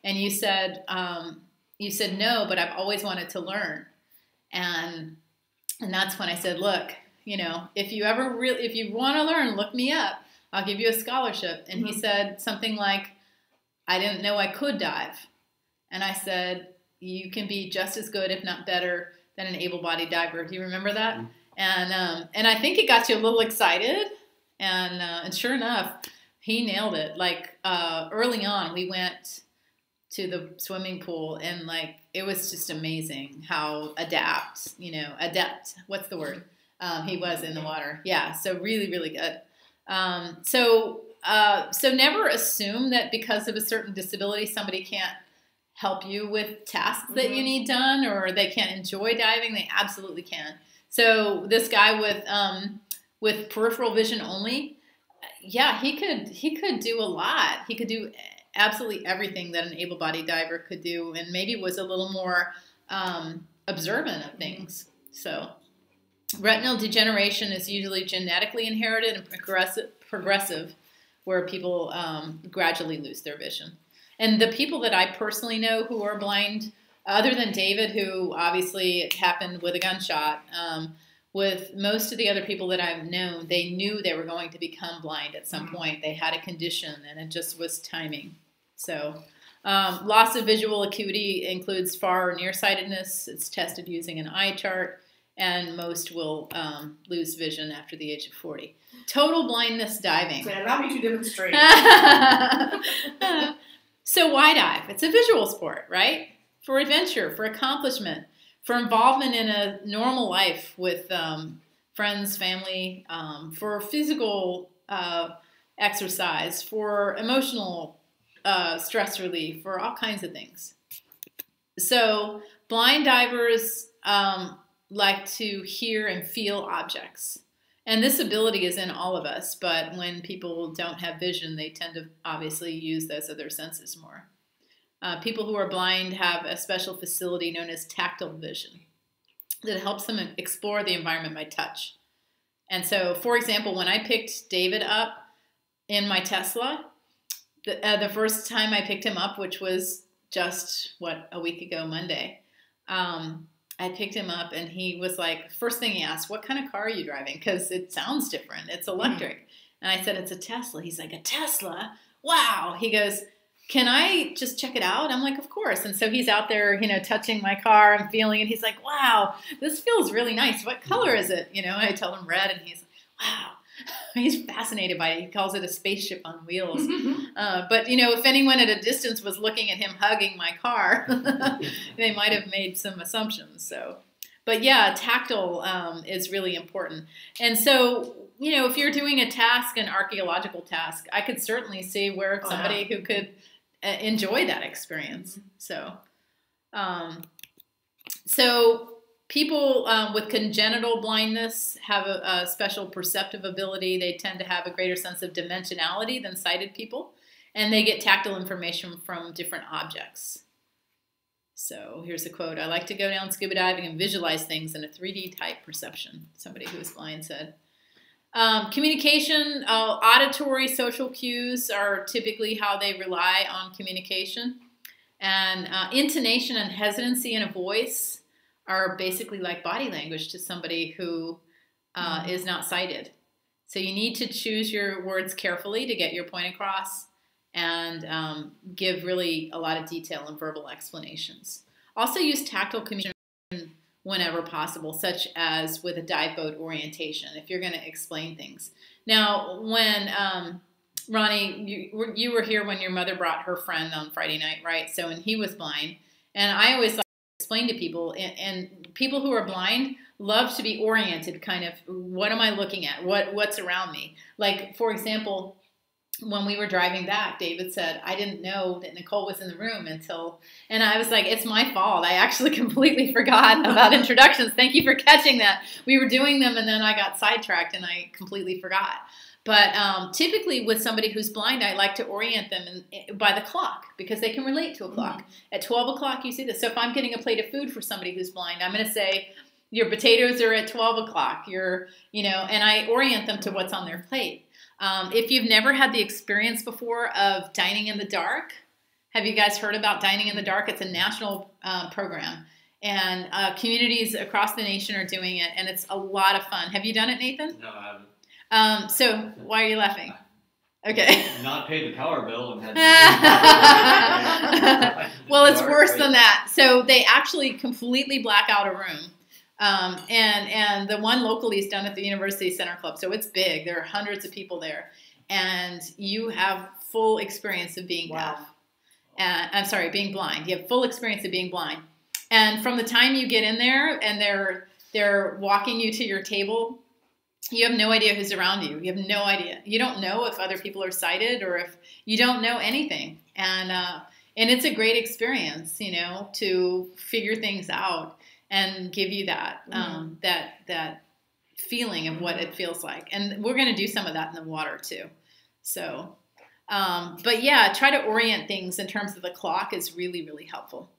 And you said no, but I've always wanted to learn. And that's when I said, look, if you want to learn, look me up. I'll give you a scholarship. And he said something like, I didn't know I could dive. And I said, you can be just as good, if not better, than an able-bodied diver. Do you remember that? And I think it got you a little excited. And sure enough, he nailed it. Like early on, we went to the swimming pool, and like it was just amazing how adept. What's the word? He was in the water. Yeah, so really, really good. So never assume that because of a certain disability, somebody can't help you with tasks that you need done, or they can't enjoy diving. They absolutely can. So this guy with peripheral vision only, yeah, he could do a lot. He could do absolutely everything that an able-bodied diver could do, and maybe was a little more observant of things. So retinal degeneration is usually genetically inherited and progressive, where people gradually lose their vision. And the people that I personally know who are blind, other than David, who obviously it happened with a gunshot, with most of the other people that I've known, they knew they were going to become blind at some point. They had a condition, and it just was timing. So loss of visual acuity includes far or nearsightedness. It's tested using an eye chart, and most will lose vision after the age of 40. Total blindness diving. Okay, allow me to demonstrate. So why dive? It's a visual sport, right? For adventure, for accomplishment, for involvement in a normal life with friends, family, for physical exercise, for emotional stress relief, for all kinds of things. So blind divers like to hear and feel objects. And this ability is in all of us, but when people don't have vision, they tend to obviously use those other senses more. People who are blind have a special facility known as tactile vision that helps them explore the environment by touch. And so, for example, when I picked David up in my Tesla, the first time I picked him up, which was just, a week ago Monday, I picked him up, and he was like, first thing he asked, what kind of car are you driving? Because it sounds different. It's electric. And I said, it's a Tesla. He's like, a Tesla? Wow. He goes, can I just check it out? I'm like, of course. And so he's out there, touching my car and feeling it. He's like, wow, this feels really nice. What color is it? And I tell him red, and he's like, wow. He's fascinated by it. He calls it a spaceship on wheels. But, if anyone at a distance was looking at him hugging my car, they might have made some assumptions. So, but yeah, tactile is really important. And so, if you're doing a task, an archaeological task, I could certainly see where somebody who could enjoy that experience. So, people with congenital blindness have a special perceptive ability. They tend to have a greater sense of dimensionality than sighted people, and they get tactile information from different objects. So here's a quote. I like to go down scuba diving and visualize things in a 3D type perception, somebody who is blind said. Communication, auditory social cues are typically how they rely on communication. And intonation and hesitancy in a voice are basically like body language to somebody who is not sighted. So you need to choose your words carefully to get your point across, and give really a lot of detail and verbal explanations. Also use tactile communication whenever possible, such as with a dive boat orientation, if you're going to explain things. Now, when, Ronnie, you were here when your mother brought her friend on Friday night, right? So, and he was blind. And I always like to explain to people, and people who are blind love to be oriented, kind of, what am I looking at? What's around me? Like, for example, when we were driving back, David said, I didn't know that Nicole was in the room until, and I was like, it's my fault. I actually completely forgot about introductions. Thank you for catching that. We were doing them, and then I got sidetracked, and I completely forgot. But typically with somebody who's blind, I like to orient them by the clock, because they can relate to a clock. At 12 o'clock, you see this. So if I'm getting a plate of food for somebody who's blind, I'm going to say, Your potatoes are at 12 o'clock. And I orient them to what's on their plate. If you've never had the experience before of dining in the dark, have you guys heard about Dining in the Dark? It's a national program, and communities across the nation are doing it, and it's a lot of fun. Have you done it, Nathan? No, I haven't. So why are you laughing? Okay. Not paid the power bill and had Well, it's worse than that. So they actually completely black out a room. And the one locally is done at the University Center Club. So it's big. There are hundreds of people there. And you have full experience of being deaf. I'm sorry, being blind. You have full experience of being blind. And from the time you get in there and they're walking you to your table, you have no idea who's around you. You have no idea. You don't know if other people are sighted or if you don't know anything. And it's a great experience, to figure things out and give you that that feeling of what it feels like. And we're going to do some of that in the water too. So, but yeah, try to orient things in terms of the clock is really, really helpful.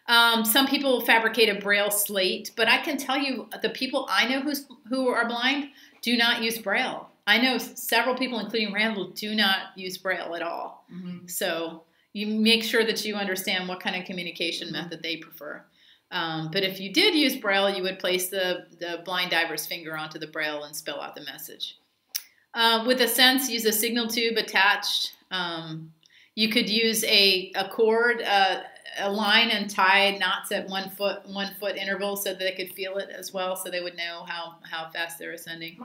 Some people fabricate a Braille slate, but I can tell you the people I know who are blind do not use Braille. I know several people, including Randall, do not use Braille at all. Mm-hmm. So you make sure that you understand what kind of communication method they prefer. But if you did use Braille, you would place the blind diver's finger onto the Braille and spell out the message. With a sense, use a signal tube attached. You could use a cord, a line, and tie knots at 1 foot intervals so that they could feel it as well, so they would know how fast they're ascending.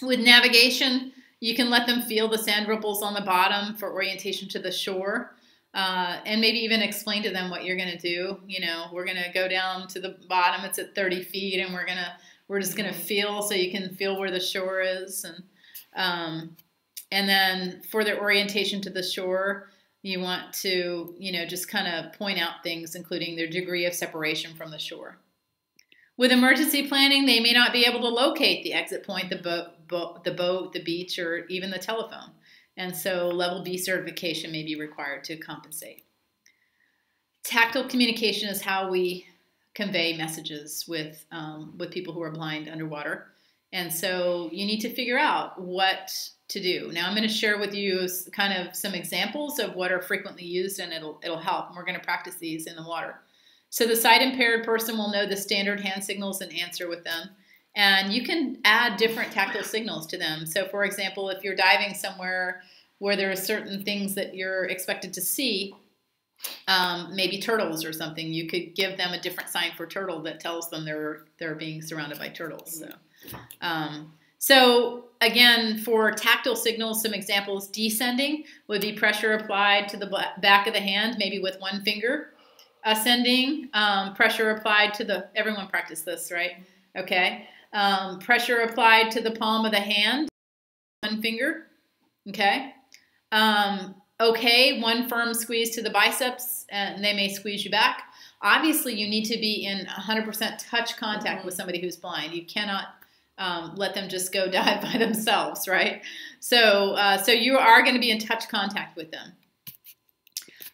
With navigation, you can let them feel the sand ripples on the bottom for orientation to the shore. And maybe even explain to them what you're going to do. We're going to go down to the bottom. It's at 30 feet, and we're just going to feel, so you can feel where the shore is. And then for their orientation to the shore, you want to, just kind of point out things, including their degree of separation from the shore. With emergency planning, they may not be able to locate the exit point, the boat, the beach, or even the telephone. And so level B certification may be required to compensate. Tactile communication is how we convey messages with people who are blind underwater. And so you need to figure out what to do. Now I'm going to share with you kind of some examples of what are frequently used, and it'll help. And we're going to practice these in the water. So the sight impaired person will know the standard hand signals and answer with them. And you can add different tactile signals to them. So for example, if you're diving somewhere where there are certain things that you're expected to see, maybe turtles or something, you could give them a different sign for turtle that tells them they're being surrounded by turtles. So again, for tactile signals, some examples: descending would be pressure applied to the back of the hand, maybe with one finger. Ascending, pressure applied to the, everyone practice this, right? Okay. Pressure applied to the palm of the hand, one finger. Okay. Okay, one firm squeeze to the biceps, and they may squeeze you back. Obviously, you need to be in 100% touch contact with somebody who's blind. You cannot let them just go dive by themselves, right? So you are going to be in touch contact with them.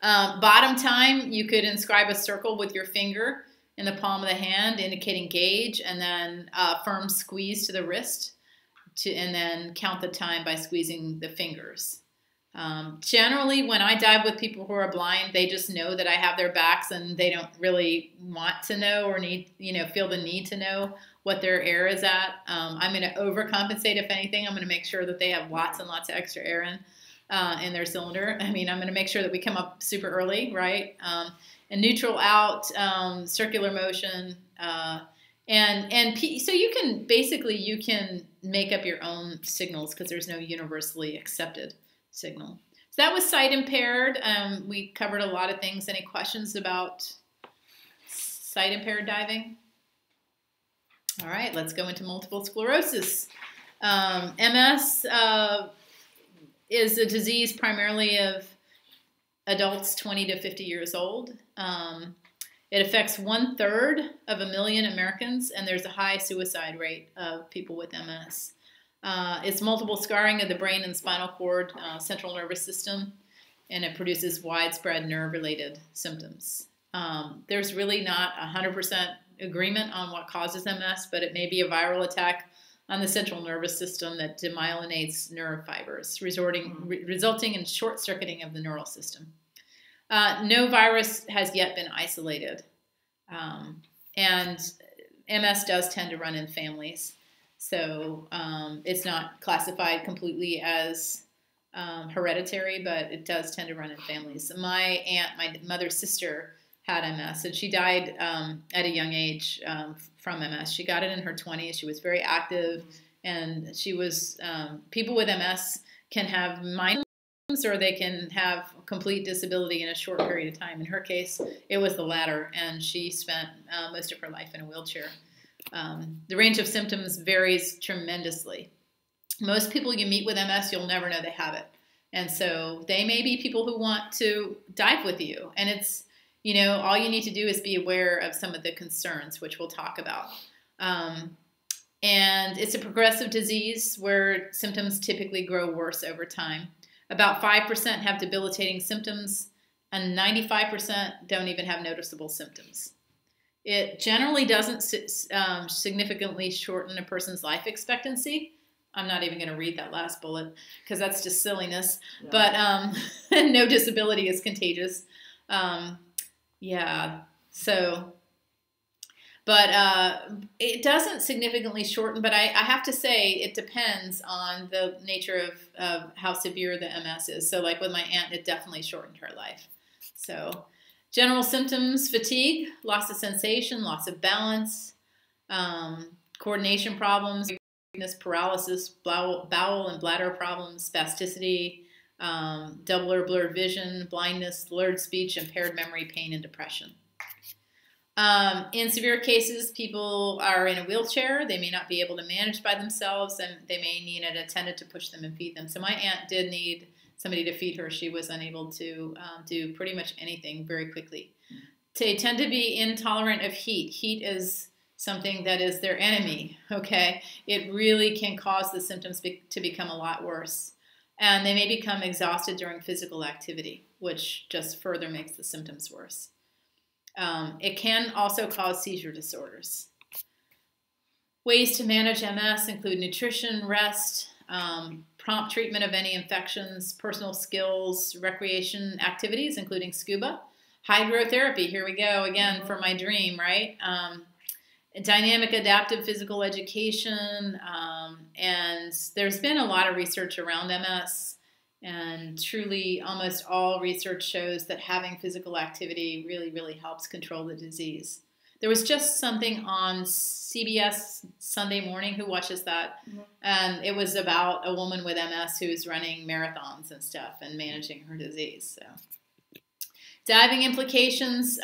Bottom time, you could inscribe a circle with your finger in the palm of the hand, indicating gauge, and then firm squeeze to the wrist, and then count the time by squeezing the fingers. Generally, when I dive with people who are blind, they just know that I have their backs, and they don't really want to know or feel the need to know what their air is at. I'm going to overcompensate if anything. I'm going to make sure that they have lots and lots of extra air in their cylinder. I'm going to make sure that we come up super early, right? And neutral out, circular motion, so you can make up your own signals because there's no universally accepted signal. So that was sight impaired. We covered a lot of things. Any questions about sight impaired diving? All right, let's go into multiple sclerosis. MS is a disease primarily of adults 20 to 50 years old. It affects 1/3 of 1 million Americans, and there's a high suicide rate of people with MS. It's multiple scarring of the brain and spinal cord, central nervous system, and it produces widespread nerve-related symptoms. There's really not 100% agreement on what causes MS, but it may be a viral attack on the central nervous system that demyelinates neurofibers, resulting in short-circuiting of the neural system. No virus has yet been isolated, and MS does tend to run in families, so it's not classified completely as hereditary, but it does tend to run in families. My aunt, my mother's sister, had MS, and she died at a young age from MS. She got it in her 20s. She was very active, and she was, people with MS can have minor symptoms or they can have complete disability in a short period of time. In her case, it was the latter, and she spent most of her life in a wheelchair. The range of symptoms varies tremendously. Most people you meet with MS, you'll never know they have it. And so they may be people who want to dive with you. And it's, you know, all you need to do is be aware of some of the concerns, which we'll talk about. And it's a progressive disease where symptoms typically grow worse over time. About 5% have debilitating symptoms, and 95% don't even have noticeable symptoms. It generally doesn't significantly shorten a person's life expectancy. I'm not even going to read that last bullet because that's just silliness. Yeah. But no disability is contagious. Yeah. So, but it doesn't significantly shorten. But I have to say it depends on the nature of how severe the MS is. So, like with my aunt, it definitely shortened her life. So, general symptoms: fatigue, loss of sensation, loss of balance, coordination problems, paralysis, bowel and bladder problems, spasticity, double or blurred vision, blindness, slurred speech, impaired memory, pain, and depression. In severe cases, people are in a wheelchair. They may not be able to manage by themselves, and they may need an attendant to push them and feed them. So my aunt did need somebody to feed her. She was unable to do pretty much anything very quickly. They tend to be intolerant of heat. Heat is something that is their enemy, okay? It really can cause the symptoms to become a lot worse. And they may become exhausted during physical activity, which just further makes the symptoms worse. It can also cause seizure disorders. Ways to manage MS include nutrition, rest, prompt treatment of any infections, personal skills, recreation activities, including scuba, hydrotherapy. Here we go again for my dream, right? Dynamic adaptive physical education, and there's been a lot of research around MS, and truly almost all research shows that having physical activity really, really helps control the disease. There was just something on CBS Sunday morning, who watches that? And it was about a woman with MS who's running marathons and stuff and managing her disease. So, diving implications,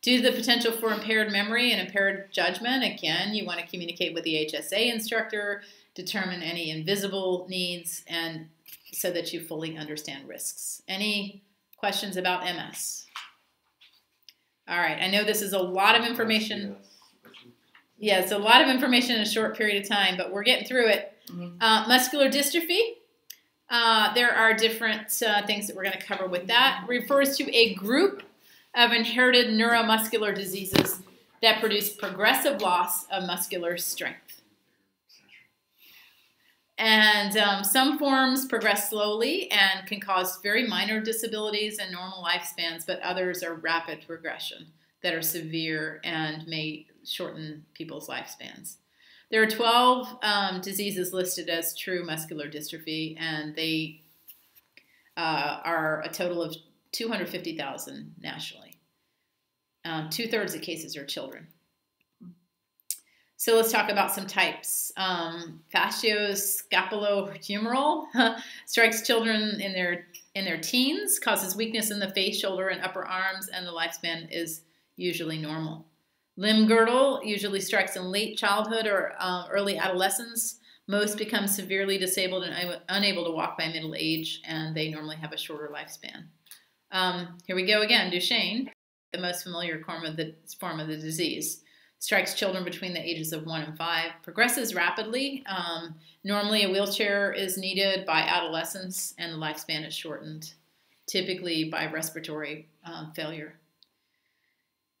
due to the potential for impaired memory and impaired judgment, again, you want to communicate with the HSA instructor, determine any invisible needs, and so that you fully understand risks. Any questions about MS? All right, I know this is a lot of information. Yeah, it's a lot of information in a short period of time, but we're getting through it. Muscular dystrophy. There are different things that we're going to cover with that. Refers to a group of inherited neuromuscular diseases that produce progressive loss of muscular strength. And some forms progress slowly and can cause very minor disabilities and normal lifespans, but others are rapid progression that are severe and may shorten people's lifespans. There are 12 diseases listed as true muscular dystrophy, and they are a total of 250,000 nationally. 2/3 of cases are children. So let's talk about some types. Facioscapulohumeral strikes children in their teens, causes weakness in the face, shoulder, and upper arms, and the lifespan is usually normal. Limb girdle usually strikes in late childhood or early adolescence. Most become severely disabled and unable to walk by middle age, and they normally have a shorter lifespan. Here we go again. Duchenne, the most familiar form of the disease, strikes children between the ages of 1 and 5, progresses rapidly. Normally a wheelchair is needed by adolescence, and the lifespan is shortened, typically by respiratory failure.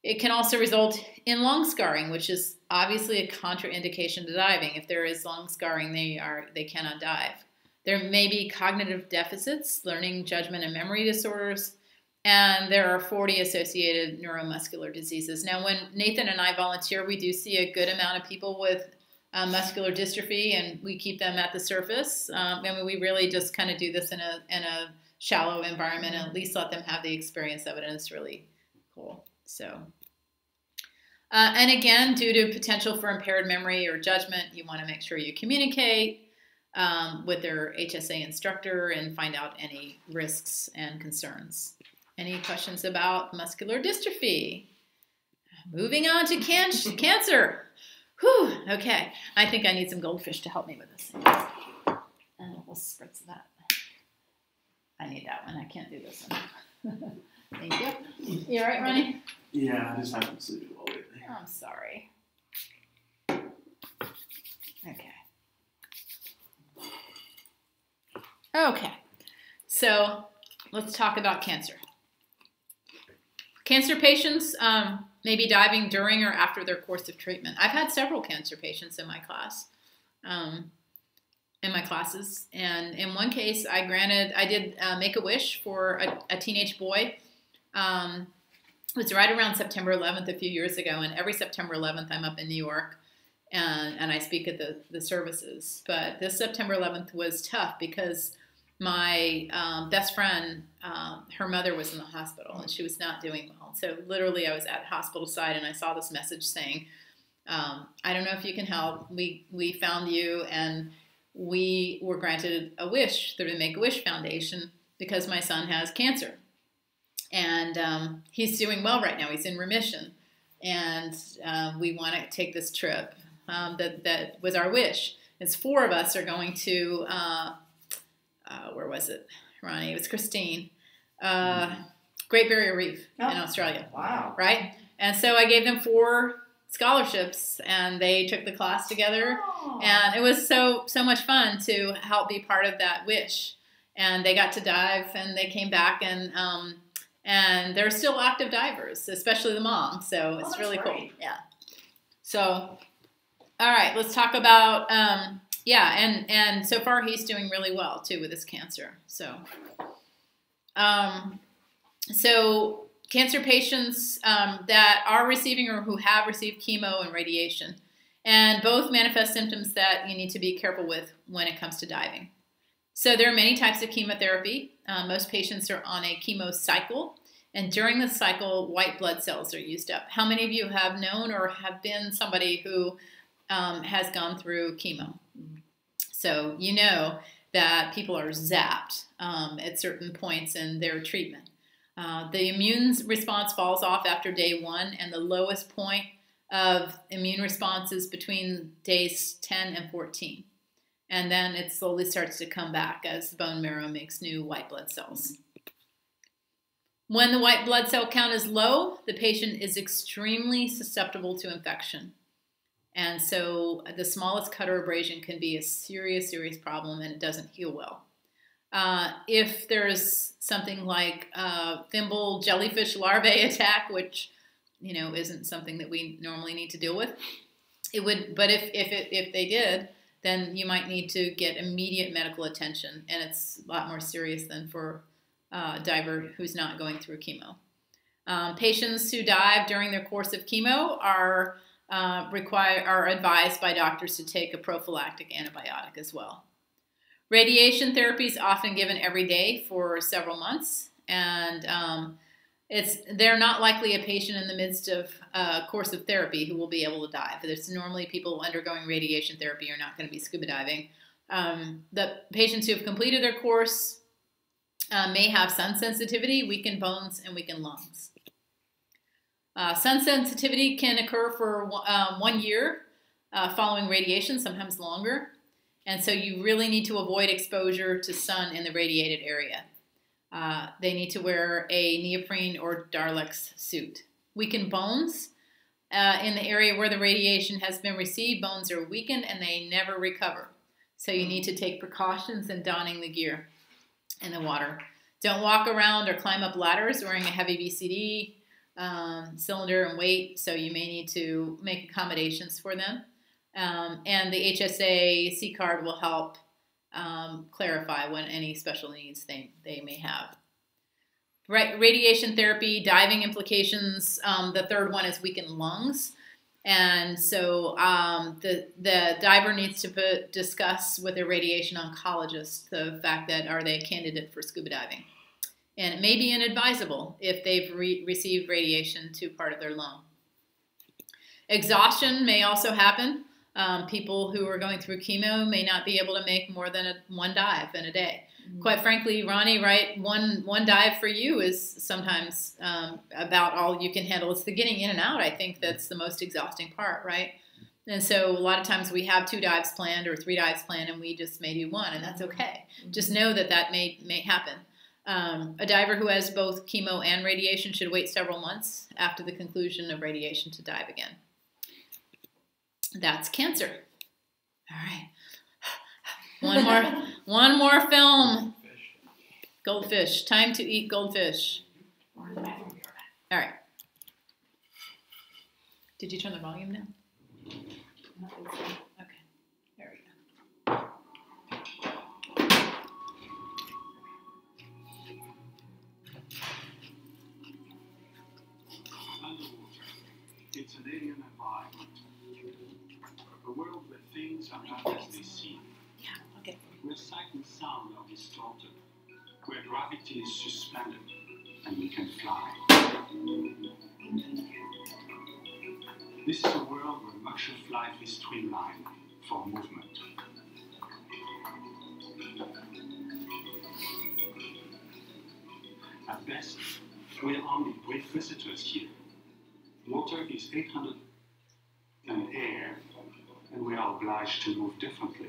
It can also result in lung scarring, which is obviously a contraindication to diving. If there is lung scarring, they cannot dive. There may be cognitive deficits, learning, judgment, and memory disorders, and there are 40 associated neuromuscular diseases. Now, when Nathan and I volunteer, we do see a good amount of people with muscular dystrophy, and we keep them at the surface. We really just kind of do this in a shallow environment and at least let them have the experience of it, and it's really cool. So, and again, due to potential for impaired memory or judgment, you want to make sure you communicate with their HSA instructor and find out any risks and concerns. Any questions about muscular dystrophy? Moving on to cancer. Whew, okay. I think I need some goldfish to help me with this. And we'll spritz that. I need that one. I can't do this one. Thank you. You all right, Ronnie? Yeah, I just haven't slept well lately. Oh, I'm sorry. Okay, so let's talk about cancer. Cancer patients may be diving during or after their course of treatment. I've had several cancer patients in my class, in my classes, and in one case, I did Make-A-Wish for a teenage boy. It was right around September 11th a few years ago, and every September 11th I'm up in New York, and I speak at the services. But this September 11th was tough because my best friend, her mother was in the hospital and she was not doing well. So literally I was at hospital side and I saw this message saying, I don't know if you can help. We found you and we were granted a wish through the Make-A-Wish Foundation because my son has cancer. And he's doing well right now. He's in remission. And we want to take this trip. That was our wish. It's 4 of us are going to... where was it, Ronnie? It was Christine. Great Barrier Reef in Australia. Wow. Right? And so I gave them 4 scholarships, and they took the class together. Oh. And it was so much fun to help be part of that wish. And they got to dive, and they came back, and they're still active divers, especially the mom. So it's really cool. Yeah. So, all right, let's talk about... and so far he's doing really well too with his cancer. So cancer patients that are receiving or who have received chemo and radiation, and both manifest symptoms that you need to be careful with when it comes to diving. So there are many types of chemotherapy. Most patients are on a chemo cycle, and during the cycle, white blood cells are used up. How many of you have known or have been somebody who has gone through chemo? So you know that people are zapped at certain points in their treatment. The immune response falls off after day 1, and the lowest point of immune response is between days 10 and 14. And then it slowly starts to come back as the bone marrow makes new white blood cells. When the white blood cell count is low, the patient is extremely susceptible to infection. And so the smallest cut or abrasion can be a serious, serious problem, and it doesn't heal well. If there's something like thimble jellyfish larvae attack, which isn't something that we normally need to deal with, it would. But if they did, then you might need to get immediate medical attention, and it's a lot more serious than for a diver who's not going through chemo. Patients who dive during their course of chemo are advised by doctors to take a prophylactic antibiotic as well. Radiation therapy is often given every day for several months, and they're not likely a patient in the midst of a course of therapy who will be able to dive. There's normally people undergoing radiation therapy are not going to be scuba diving. The patients who have completed their course may have sun sensitivity, weakened bones, and weakened lungs. Sun sensitivity can occur for 1 year following radiation, sometimes longer. And so you really need to avoid exposure to sun in the radiated area. They need to wear a neoprene or Darlex suit. Weakened bones. In the area where the radiation has been received, bones are weakened and they never recover. So you need to take precautions in donning the gear in the water. Don't walk around or climb up ladders wearing a heavy BCD. cylinder and weight, so you may need to make accommodations for them. And the HSA C card will help clarify when any special needs they may have. Radiation therapy, diving implications. The third one is weakened lungs. And so the diver needs to discuss with a radiation oncologist the fact that are they a candidate for scuba diving. And it may be inadvisable if they've received radiation to part of their lung. Exhaustion may also happen. People who are going through chemo may not be able to make more than one dive in a day. Mm-hmm. Quite frankly, Ronnie, right, one dive for you is sometimes about all you can handle. It's the getting in and out, I think, that's the most exhausting part, right? And so a lot of times we have 2 dives planned or 3 dives planned, and we just may do 1, and that's okay. Mm-hmm. Just know that may happen. A diver who has both chemo and radiation should wait several months after the conclusion of radiation to dive again. That's cancer. All right. One more film. Goldfish. Time to eat goldfish. All right. Did you turn the volume down? Okay. There we go. It's an alien environment. A world where things are not as they seem. Yeah, okay. Where sight and sound are distorted. Where gravity is suspended and we can fly. This is a world where much of life is streamlined for movement. At best, we are only brief visitors here. Water is 800 and air, and we are obliged to move differently.